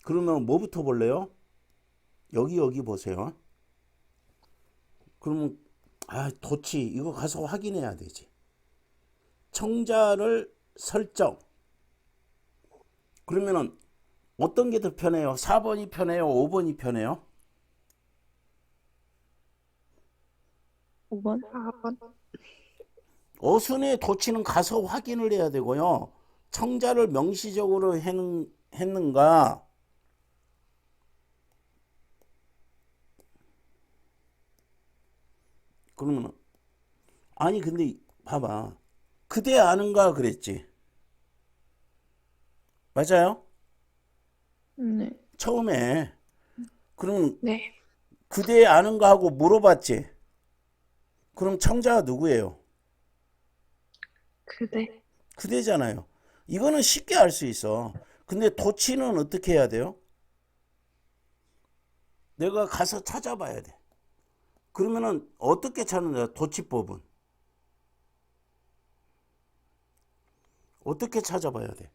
그러면 뭐부터 볼래요? 여기 보세요. 그러면 도치 이거 가서 확인해야 되지. 청자를 설정. 그러면은 어떤 게 더 편해요? 4번이 편해요? 5번이 편해요? 5번? 4번. 어순의 도치는 가서 확인을 해야 되고요. 청자를 명시적으로 했는가? 그러면 아니 근데 봐봐. 그대 아는가 그랬지. 맞아요? 네. 처음에. 그럼 네. 그대 아는가 하고 물어봤지. 그럼 청자가 누구예요? 그대. 그대잖아요. 이거는 쉽게 알 수 있어. 근데 도치는 어떻게 해야 돼요? 내가 가서 찾아봐야 돼. 그러면은 어떻게 찾는다? 도치법은 어떻게 찾아봐야 돼?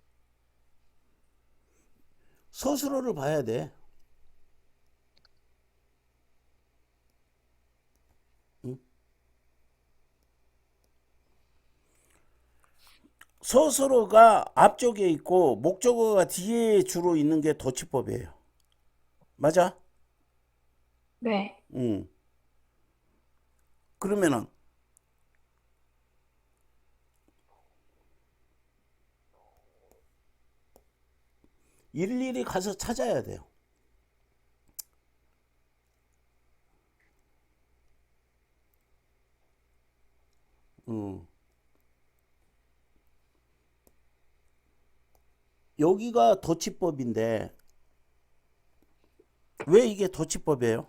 서술어를 봐야 돼. 응? 서술어가 앞쪽에 있고 목적어가 뒤에 주로 있는 게 도치법이에요. 맞아? 네. 응. 그러면은 일일이 가서 찾아야 돼요. 응. 여기가 도치법인데 왜 이게 도치법이에요?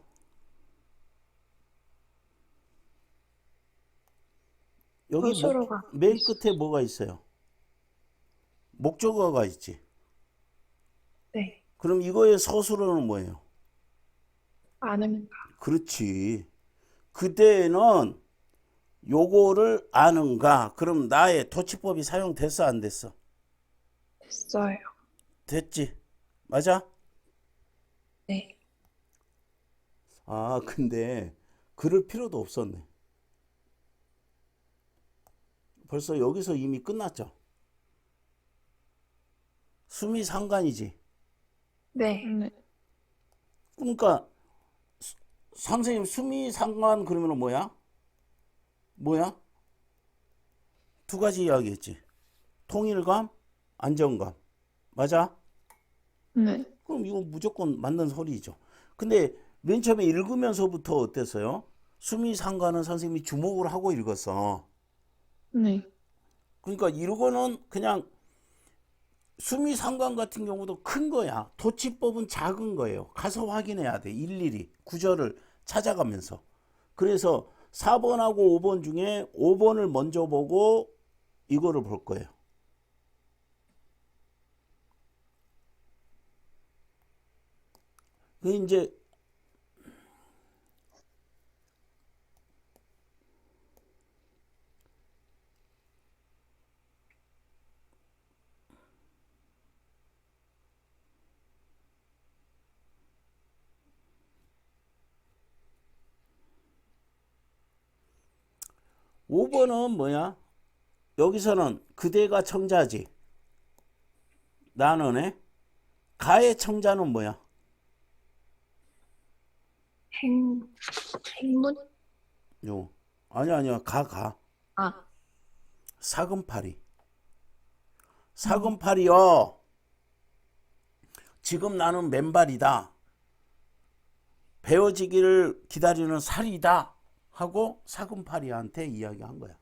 여기 서술어가 맨 끝에 뭐가 있어요? 목적어가 있지. 네. 그럼 이거의 서술어는 뭐예요? 아는가. 그렇지. 그대는 요거를 아는가? 그럼 나의 도치법이 사용됐어, 안 됐어? 됐어요. 됐지. 맞아? 네. 아, 근데 그럴 필요도 없었네. 벌써 여기서 이미 끝났죠. 수미상관이지. 네. 네. 그러니까 선생님 수미상관 그러면 뭐야? 뭐야? 두 가지 이야기했지. 통일감, 안정감. 맞아? 네. 그럼 이거 무조건 맞는 소리죠. 근데 맨 처음에 읽으면서부터 어땠어요? 수미상관은 선생님이 주목을 하고 읽었어. 네. 그러니까 이거는 그냥 수미상관 같은 경우도 큰 거야. 도치법은 작은 거예요. 가서 확인해야 돼. 일일이 구절을 찾아가면서. 그래서 4번하고 5번 중에 5번을 먼저 보고 이거를 볼 거예요. 그 이제 5번은 뭐야? 여기서는 그대가 청자지. 나는 애. 가의 청자는 뭐야? 행, 행문? 요. 아니야. 가. 아. 사금팔이. 음. 사금팔이요. 지금 나는 맨발이다. 베어지기를 기다리는 살이다. 하고 사금팔이한테 이야기한 거야.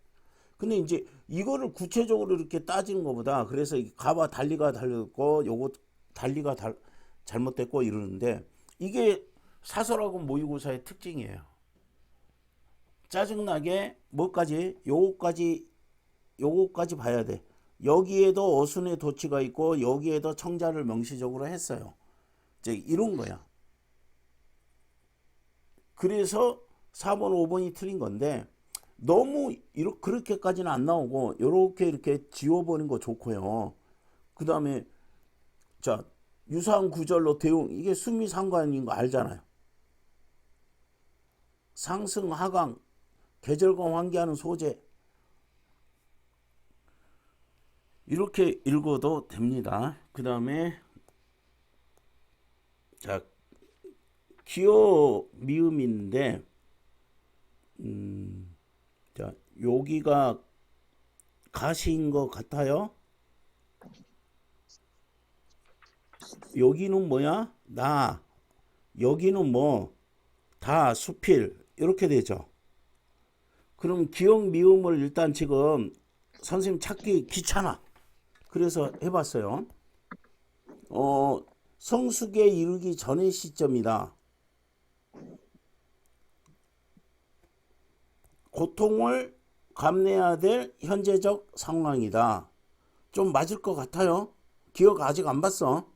근데 이제 이거를 구체적으로 이렇게 따지는 것보다 그래서 가와 달리가 달렸고 요거 달리가 잘못됐고 이러는데 이게 사설하고 모의고사의 특징이에요. 짜증나게 뭐까지 요거까지 봐야 돼. 여기에도 어순의 도치가 있고 여기에도 청자를 명시적으로 했어요. 이제 이런 거야. 그래서 4번, 5번이 틀린 건데 너무 그렇게까지는 안 나오고 이렇게 지워버린 거 좋고요. 그 다음에 자 유사한 구절로 대응 이게 수미상관인 거 알잖아요. 상승, 하강, 계절과 환기하는 소재 이렇게 읽어도 됩니다. 그 다음에 자, 기어 미음인데 자, 여기가 가시인 것 같아요. 여기는 뭐야? 나. 여기는 뭐? 다 수필. 이렇게 되죠. 그럼 기억 미음을 일단 지금 선생님 찾기 귀찮아. 그래서 해봤어요. 성숙에 이르기 전의 시점이다. 고통을 감내해야 될 현재적 상황이다. 좀 맞을 것 같아요. 기억 아직 안 봤어.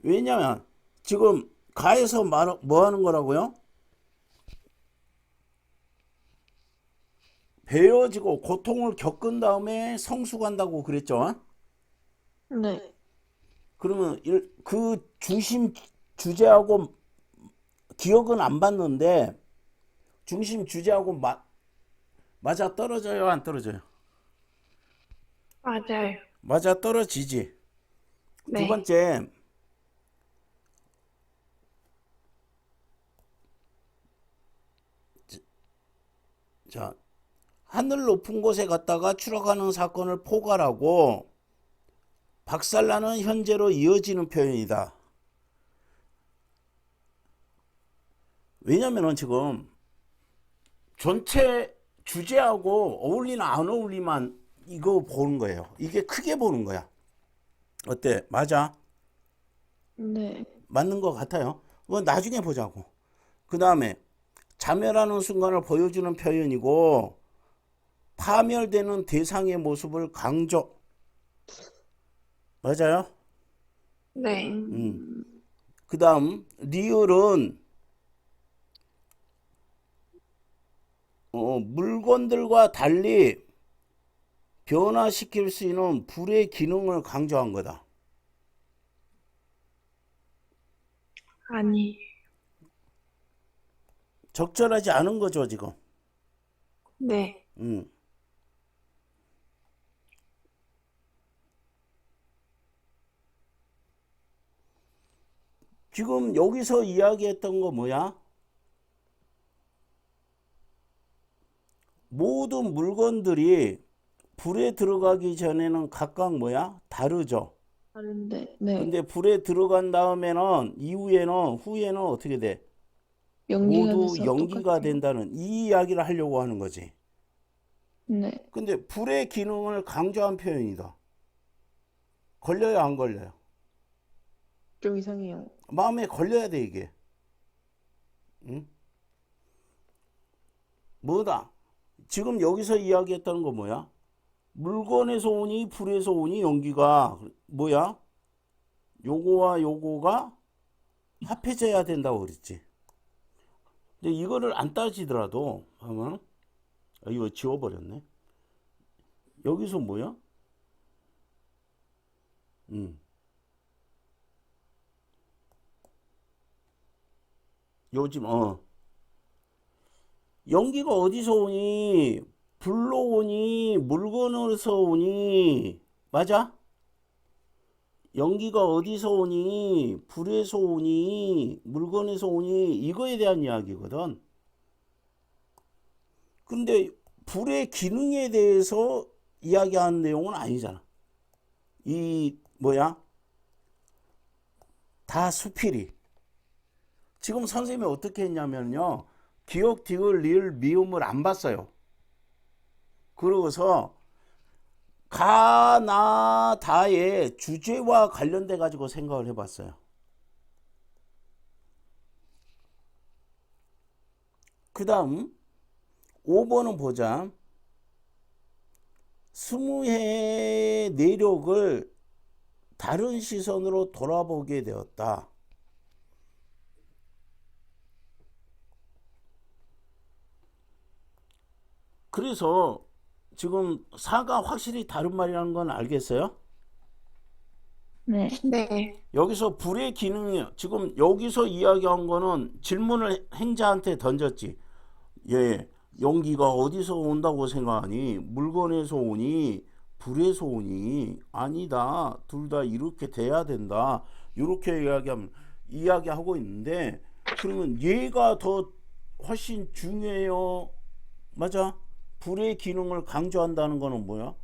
왜냐면 지금 가에서 뭐 하는 거라고요? 배워지고 고통을 겪은 다음에 성숙한다고 그랬죠. 네. 그러면 그 중심 주제하고 기억은 안 봤는데 중심 주제하고 맞아 떨어져요, 안 떨어져요? 맞아요. 맞아 떨어지지. 두 네. 번째, 자, 하늘 높은 곳에 갔다가 추락하는 사건을 포괄하고 박살나는 현재로 이어지는 표현이다. 왜냐면은 지금 전체 주제하고 어울리나 안 어울리만 이거 보는 거예요. 이게 크게 보는 거야. 어때? 맞아? 네. 맞는 것 같아요. 그건 나중에 보자고. 그 다음에 자멸하는 순간을 보여주는 표현이고 파멸되는 대상의 모습을 강조. 맞아요? 네. 그 다음 리을은 물건들과 달리 변화시킬 수 있는 불의 기능을 강조한 거다. 아니. 적절하지 않은 거죠 지금. 네. 지금 여기서 이야기했던 거 뭐야? 모든 물건들이 불에 들어가기 전에는 각각 뭐야? 다르죠. 다른데. 네. 근데 불에 들어간 다음에는 이후에는 후에는 어떻게 돼? 연기가 모두 돼서 연기가 똑같아요. 된다는 이 이야기를 하려고 하는 거지. 네. 근데 불의 기능을 강조한 표현이다. 걸려요, 안 걸려요? 좀 이상해요. 마음에 걸려야 돼 이게. 응? 뭐다? 지금 여기서 이야기했다는 거 뭐야? 물건에서 오니 불에서 오니 연기가 뭐야? 요거와 요거가 합해져야 된다고 그랬지. 근데 이거를 안 따지더라도 하면 이거 지워버렸네. 여기서 뭐야? 요즘 연기가 어디서 오니? 불로 오니? 물건에서 오니? 맞아? 연기가 어디서 오니? 불에서 오니? 물건에서 오니? 이거에 대한 이야기거든. 근데 불의 기능에 대해서 이야기하는 내용은 아니잖아. 이 뭐야? 다 수필이. 지금 선생님이 어떻게 했냐면요. 기억, 디귿, 리을, 미음을 안 봤어요. 그러고서 가, 나, 다의 주제와 관련돼 가지고 생각을 해봤어요. 그 다음 5번은 보자. 20해의 내력을 다른 시선으로 돌아보게 되었다. 그래서 지금 사가 확실히 다른 말이라는 건 알겠어요? 네. 네. 여기서 불의 기능이 지금 여기서 이야기한 거는 질문을 행자한테 던졌지. 예, 연기가 어디서 온다고 생각하니? 물건에서 오니? 불에서 오니? 아니다. 둘 다 이렇게 돼야 된다. 이렇게 이야기하고 있는데, 그러면 얘가 더 훨씬 중요해요. 맞아? 불의 기능을 강조한다는 거는 뭐야?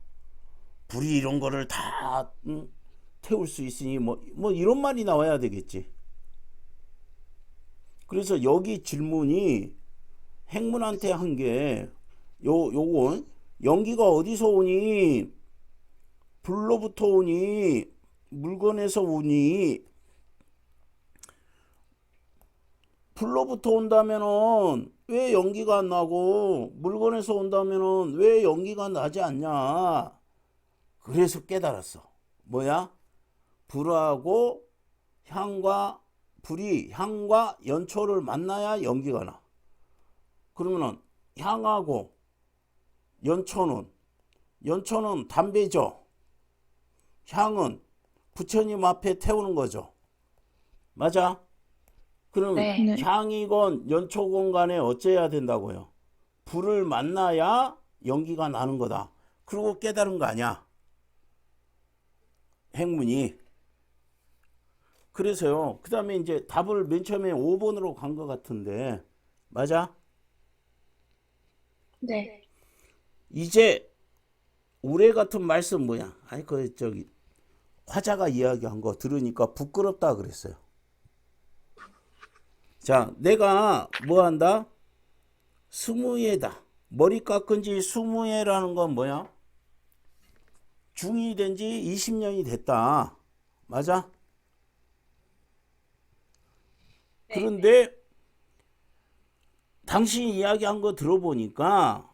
불이 이런 거를 다 태울 수 있으니 뭐 이런 말이 나와야 되겠지. 그래서 여기 질문이 행문한테 한 게 요건 연기가 어디서 오니? 불로부터 오니? 물건에서 오니? 불로부터 온다면은 왜 연기가 안 나고, 물건에서 온다면은 왜 연기가 나지 않냐? 그래서 깨달았어. 뭐야? 불이 향과 연초를 만나야 연기가 나. 그러면은 향하고 연초는 담배죠. 향은 부처님 앞에 태우는 거죠. 맞아? 그럼 네. 네. 향이건 연초건 간에 어째야 된다고요? 불을 만나야 연기가 나는 거다. 그리고 깨달은 거 아니야? 행문이. 그래서요. 그 다음에 이제 답을 맨 처음에 5번으로 간 것 같은데, 맞아? 네. 이제 우레 같은 말씀 뭐야? 아니 화자가 이야기한 거 들으니까 부끄럽다 그랬어요. 자, 내가 뭐 한다? 스무예다. 머리 깎은 지 20해라는 건 뭐야? 중이 된 지 20년이 됐다. 맞아? 그런데 당신이 이야기한 거 들어보니까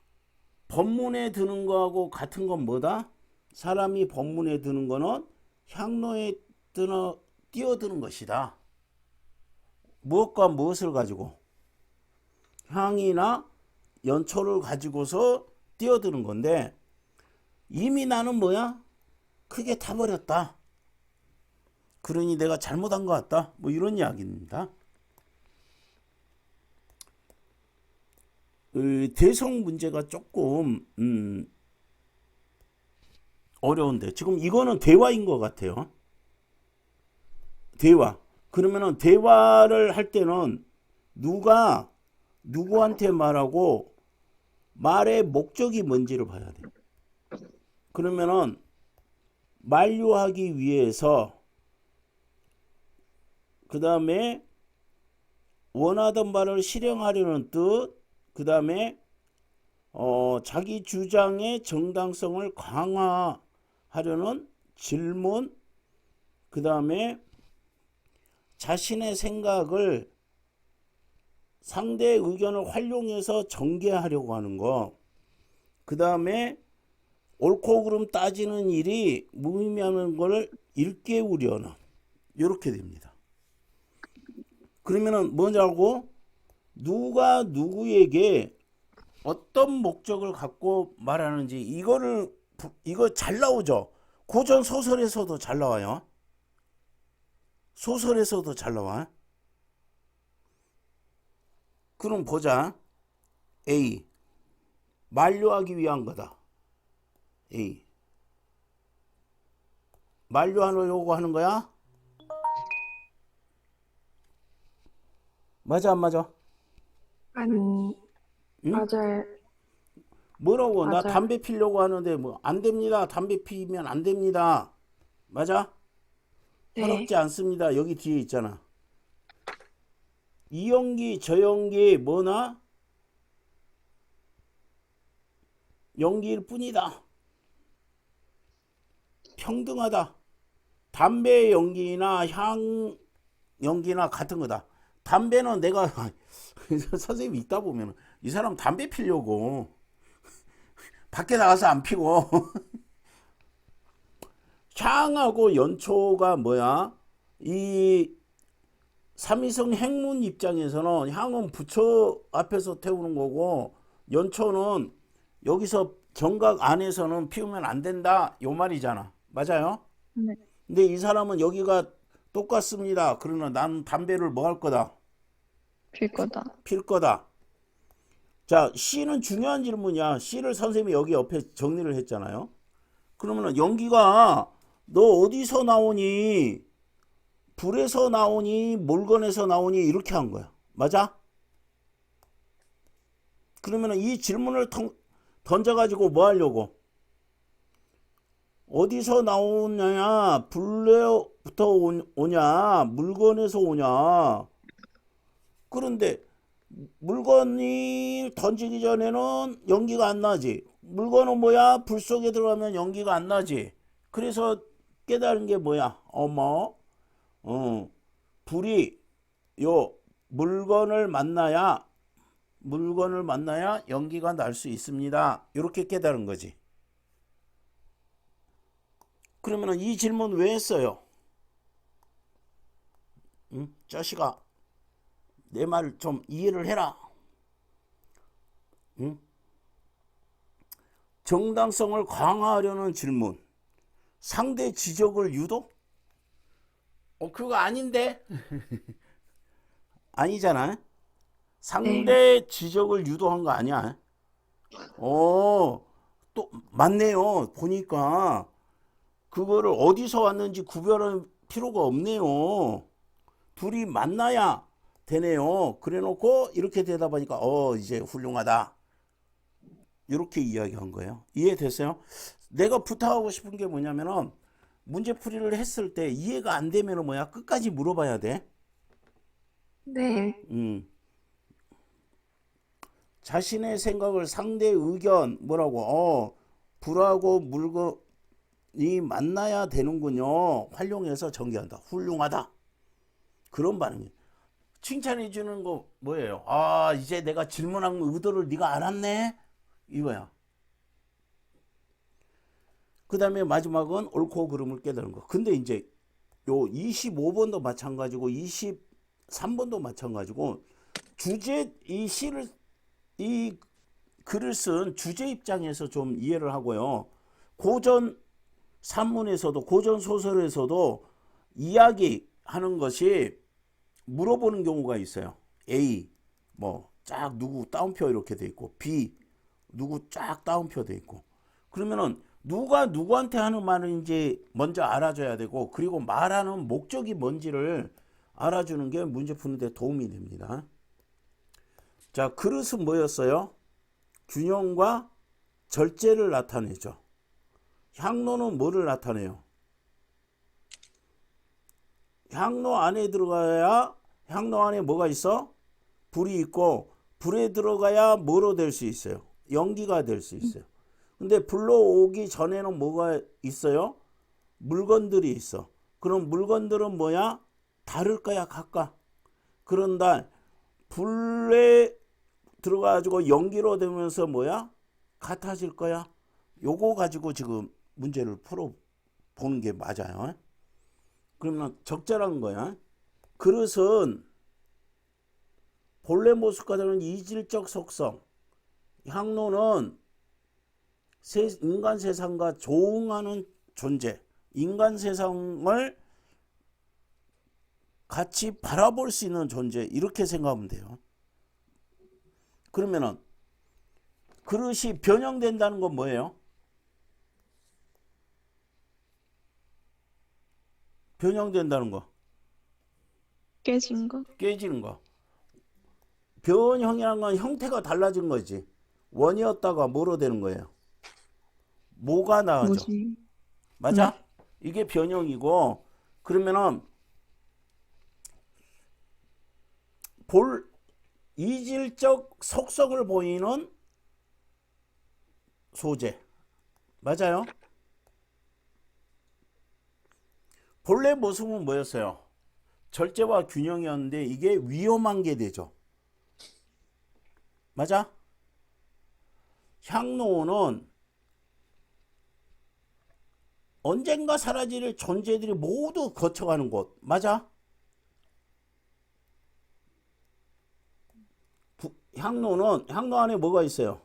법문에 드는 거하고 같은 건 뭐다? 사람이 법문에 드는 거는 향로에 뛰어드는 것이다. 무엇과 무엇을 가지고? 향이나 연초를 가지고서 뛰어드는 건데, 이미 나는 뭐야? 크게 타버렸다. 그러니 내가 잘못한 것 같다. 뭐 이런 이야기입니다. 대성 문제가 조금 어려운데, 지금 이거는 대화인 것 같아요. 대화. 그러면은 대화를 할 때는 누가 누구한테 말하고 말의 목적이 뭔지를 봐야 돼. 그러면은 만류하기 위해서, 그 다음에 원하던 바를 실행하려는 뜻, 그 다음에 자기 주장의 정당성을 강화하려는 질문, 그 다음에 자신의 생각을 상대의 의견을 활용해서 전개하려고 하는 거, 그 다음에 옳고 그름 따지는 일이 무의미한 걸 일깨우려는, 이렇게 됩니다. 그러면은 뭐냐고? 누가 누구에게 어떤 목적을 갖고 말하는지, 이거 잘 나오죠. 고전 소설에서도 잘 나와요. 소설에서도 잘 나와. 그럼 보자. A. 만류하기 위한 거다. A. 만류하려고 하는 거야? 맞아, 안 맞아? 아니, 응? 맞아요. 뭐라고? 나 맞아요. 담배 피려고 하는데 뭐 안 됩니다. 담배 피면 안 됩니다. 맞아? 허락지 네. 않습니다. 여기 뒤에 있잖아. 이 연기 저 연기 뭐나? 연기일 뿐이다. 평등하다. 담배 연기나 향 연기나 같은 거다. 담배는 내가 선생님이 있다 보면 이 사람 담배 피려고 밖에 나가서 안 피고 향하고 연초가 뭐야? 이 삼위성 행문 입장에서는 향은 부처 앞에서 태우는 거고, 연초는 여기서 경각 안에서는 피우면 안 된다, 요 말이잖아. 맞아요? 네. 근데 이 사람은 여기가 똑같습니다. 그러나 나는 담배를 뭐 할 거다? 필 거다. 필 거다. 자, C는 중요한 질문이야. C를 선생님이 여기 옆에 정리를 했잖아요. 그러면 연기가 너 어디서 나오니? 불에서 나오니 물건에서 나오니 이렇게 한 거야. 맞아? 그러면 이 질문을 던져가지고 뭐 하려고? 어디서 나오냐? 불에부터 오냐? 물건에서 오냐? 그런데 물건이 던지기 전에는 연기가 안 나지. 물건은 뭐야? 불 속에 들어가면 연기가 안 나지. 그래서 깨달은 게 뭐야? 어머, 불이 요 물건을 만나야 연기가 날 수 있습니다. 이렇게 깨달은 거지. 그러면 이 질문 왜 했어요? 응? 자식아, 내 말 좀 이해를 해라. 응? 정당성을 강화하려는 질문. 상대 지적을 유도? 그거 아닌데? 아니잖아. 상대 지적을 유도한 거 아니야. 또 맞네요. 보니까 그거를 어디서 왔는지 구별할 필요가 없네요. 둘이 만나야 되네요. 그래 놓고 이렇게 대답하니까 이제 훌륭하다. 이렇게 이야기한 거예요. 이해됐어요? 내가 부탁하고 싶은 게 뭐냐면은 문제풀이를 했을 때 이해가 안 되면은 뭐야? 끝까지 물어봐야 돼. 네. 자신의 생각을 상대 의견 뭐라고 불하고 물건이 만나야 되는군요. 활용해서 전개한다. 훌륭하다. 그런 반응이에요. 칭찬해 주는 거 뭐예요? 이제 내가 질문한 의도를 네가 알았네. 이거야. 그 다음에 마지막은 옳고 그름을 깨달은 거. 근데 이제 요 25번도 마찬가지고 23번도 마찬가지고 이 글을 쓴 주제 입장에서 좀 이해를 하고요. 고전 산문에서도 고전 소설에서도 이야기하는 것이 물어보는 경우가 있어요. A 뭐 쫙 누구 따옴표 이렇게 돼 있고 B 누구 쫙 따옴표 돼 있고 그러면은 누가 누구한테 하는 말인지 먼저 알아줘야 되고 그리고 말하는 목적이 뭔지를 알아주는 게 문제 푸는데 도움이 됩니다. 자, 그릇은 뭐였어요? 균형과 절제를 나타내죠. 향로는 뭐를 나타내요? 향로 안에 들어가야 향로 안에 뭐가 있어? 불이 있고 불에 들어가야 뭐로 될 수 있어요? 연기가 될 수 있어요. 근데 불로 오기 전에는 뭐가 있어요? 물건들이 있어. 그럼 물건들은 뭐야? 다를 거야, 같까? 그런다 불에 들어가지고 연기로 되면서 뭐야? 같아질 거야. 요거 가지고 지금 문제를 풀어보는 게 맞아요. 그러면 적절한 거야. 그릇은 본래 모습과 다른 이질적 속성. 향로는 인간 세상과 조응하는 존재. 인간 세상을 같이 바라볼 수 있는 존재. 이렇게 생각하면 돼요. 그러면은 그릇이 변형된다는 건 뭐예요? 변형된다는 거. 깨진 거? 깨지는 거. 변형이라는 건 형태가 달라진 거지. 원이었다가 뭐로 되는 거예요? 뭐가 나아져. 뭐지? 맞아? 이게 변형이고 그러면은 이질적 속성을 보이는 소재. 맞아요? 본래 모습은 뭐였어요? 절제와 균형이었는데 이게 위험한 게 되죠. 맞아? 향로는 언젠가 사라질 존재들이 모두 거쳐가는 곳. 맞아? 향로 안에 뭐가 있어요?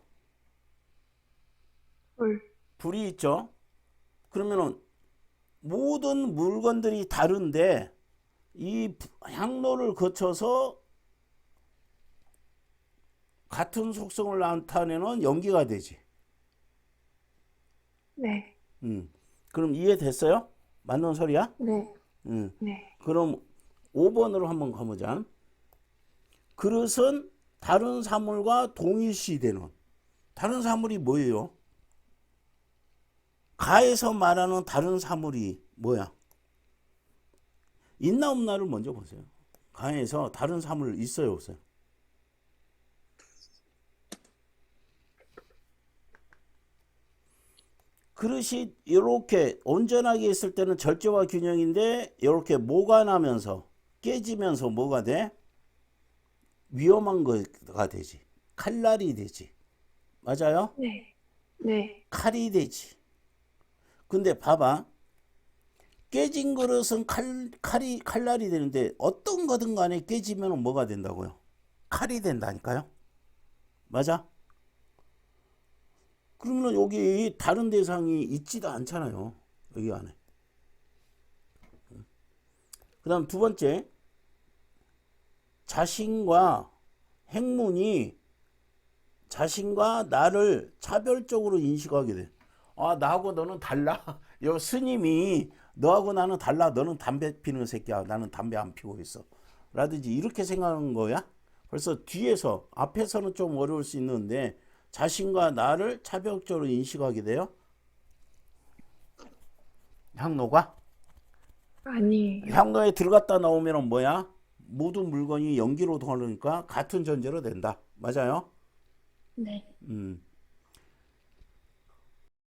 불이 있죠. 그러면은 모든 물건들이 다른데 이 향로를 거쳐서 같은 속성을 나타내는 연기가 되지. 네. 그럼 이해됐어요? 맞는 소리야? 네. 네. 그럼 5번으로 한번 가보자. 그릇은 다른 사물과 동일시되는. 다른 사물이 뭐예요? 가에서 말하는 다른 사물이 뭐야? 있나 없나를 먼저 보세요. 가에서 다른 사물 있어요 없어요? 그릇이 이렇게 온전하게 있을 때는 절제와 균형인데 이렇게 모가 나면서 깨지면서 뭐가 돼? 위험한 거가 되지. 칼날이 되지. 맞아요? 네. 네. 칼이 되지. 근데 봐봐. 깨진 그릇은 칼날이 되는데 어떤 거든 간에 깨지면 뭐가 된다고요? 칼이 된다니까요. 맞아? 그러면 여기 다른 대상이 있지도 않잖아요. 여기 안에. 그 다음 두 번째. 자신과 행문이 자신과 나를 차별적으로 인식하게 돼. 아, 나하고 너는 달라. 여 스님이 너하고 나는 달라. 너는 담배 피는 새끼야. 나는 담배 안 피고 있어. 라든지 이렇게 생각하는 거야. 그래서 뒤에서 앞에서는 좀 어려울 수 있는데 자신과 나를 차별적으로 인식하게 돼요. 향로가 아니에요. 향로에 들어갔다 나오면 뭐야? 모든 물건이 연기로 돌으니까 같은 전제로 된다. 맞아요? 네.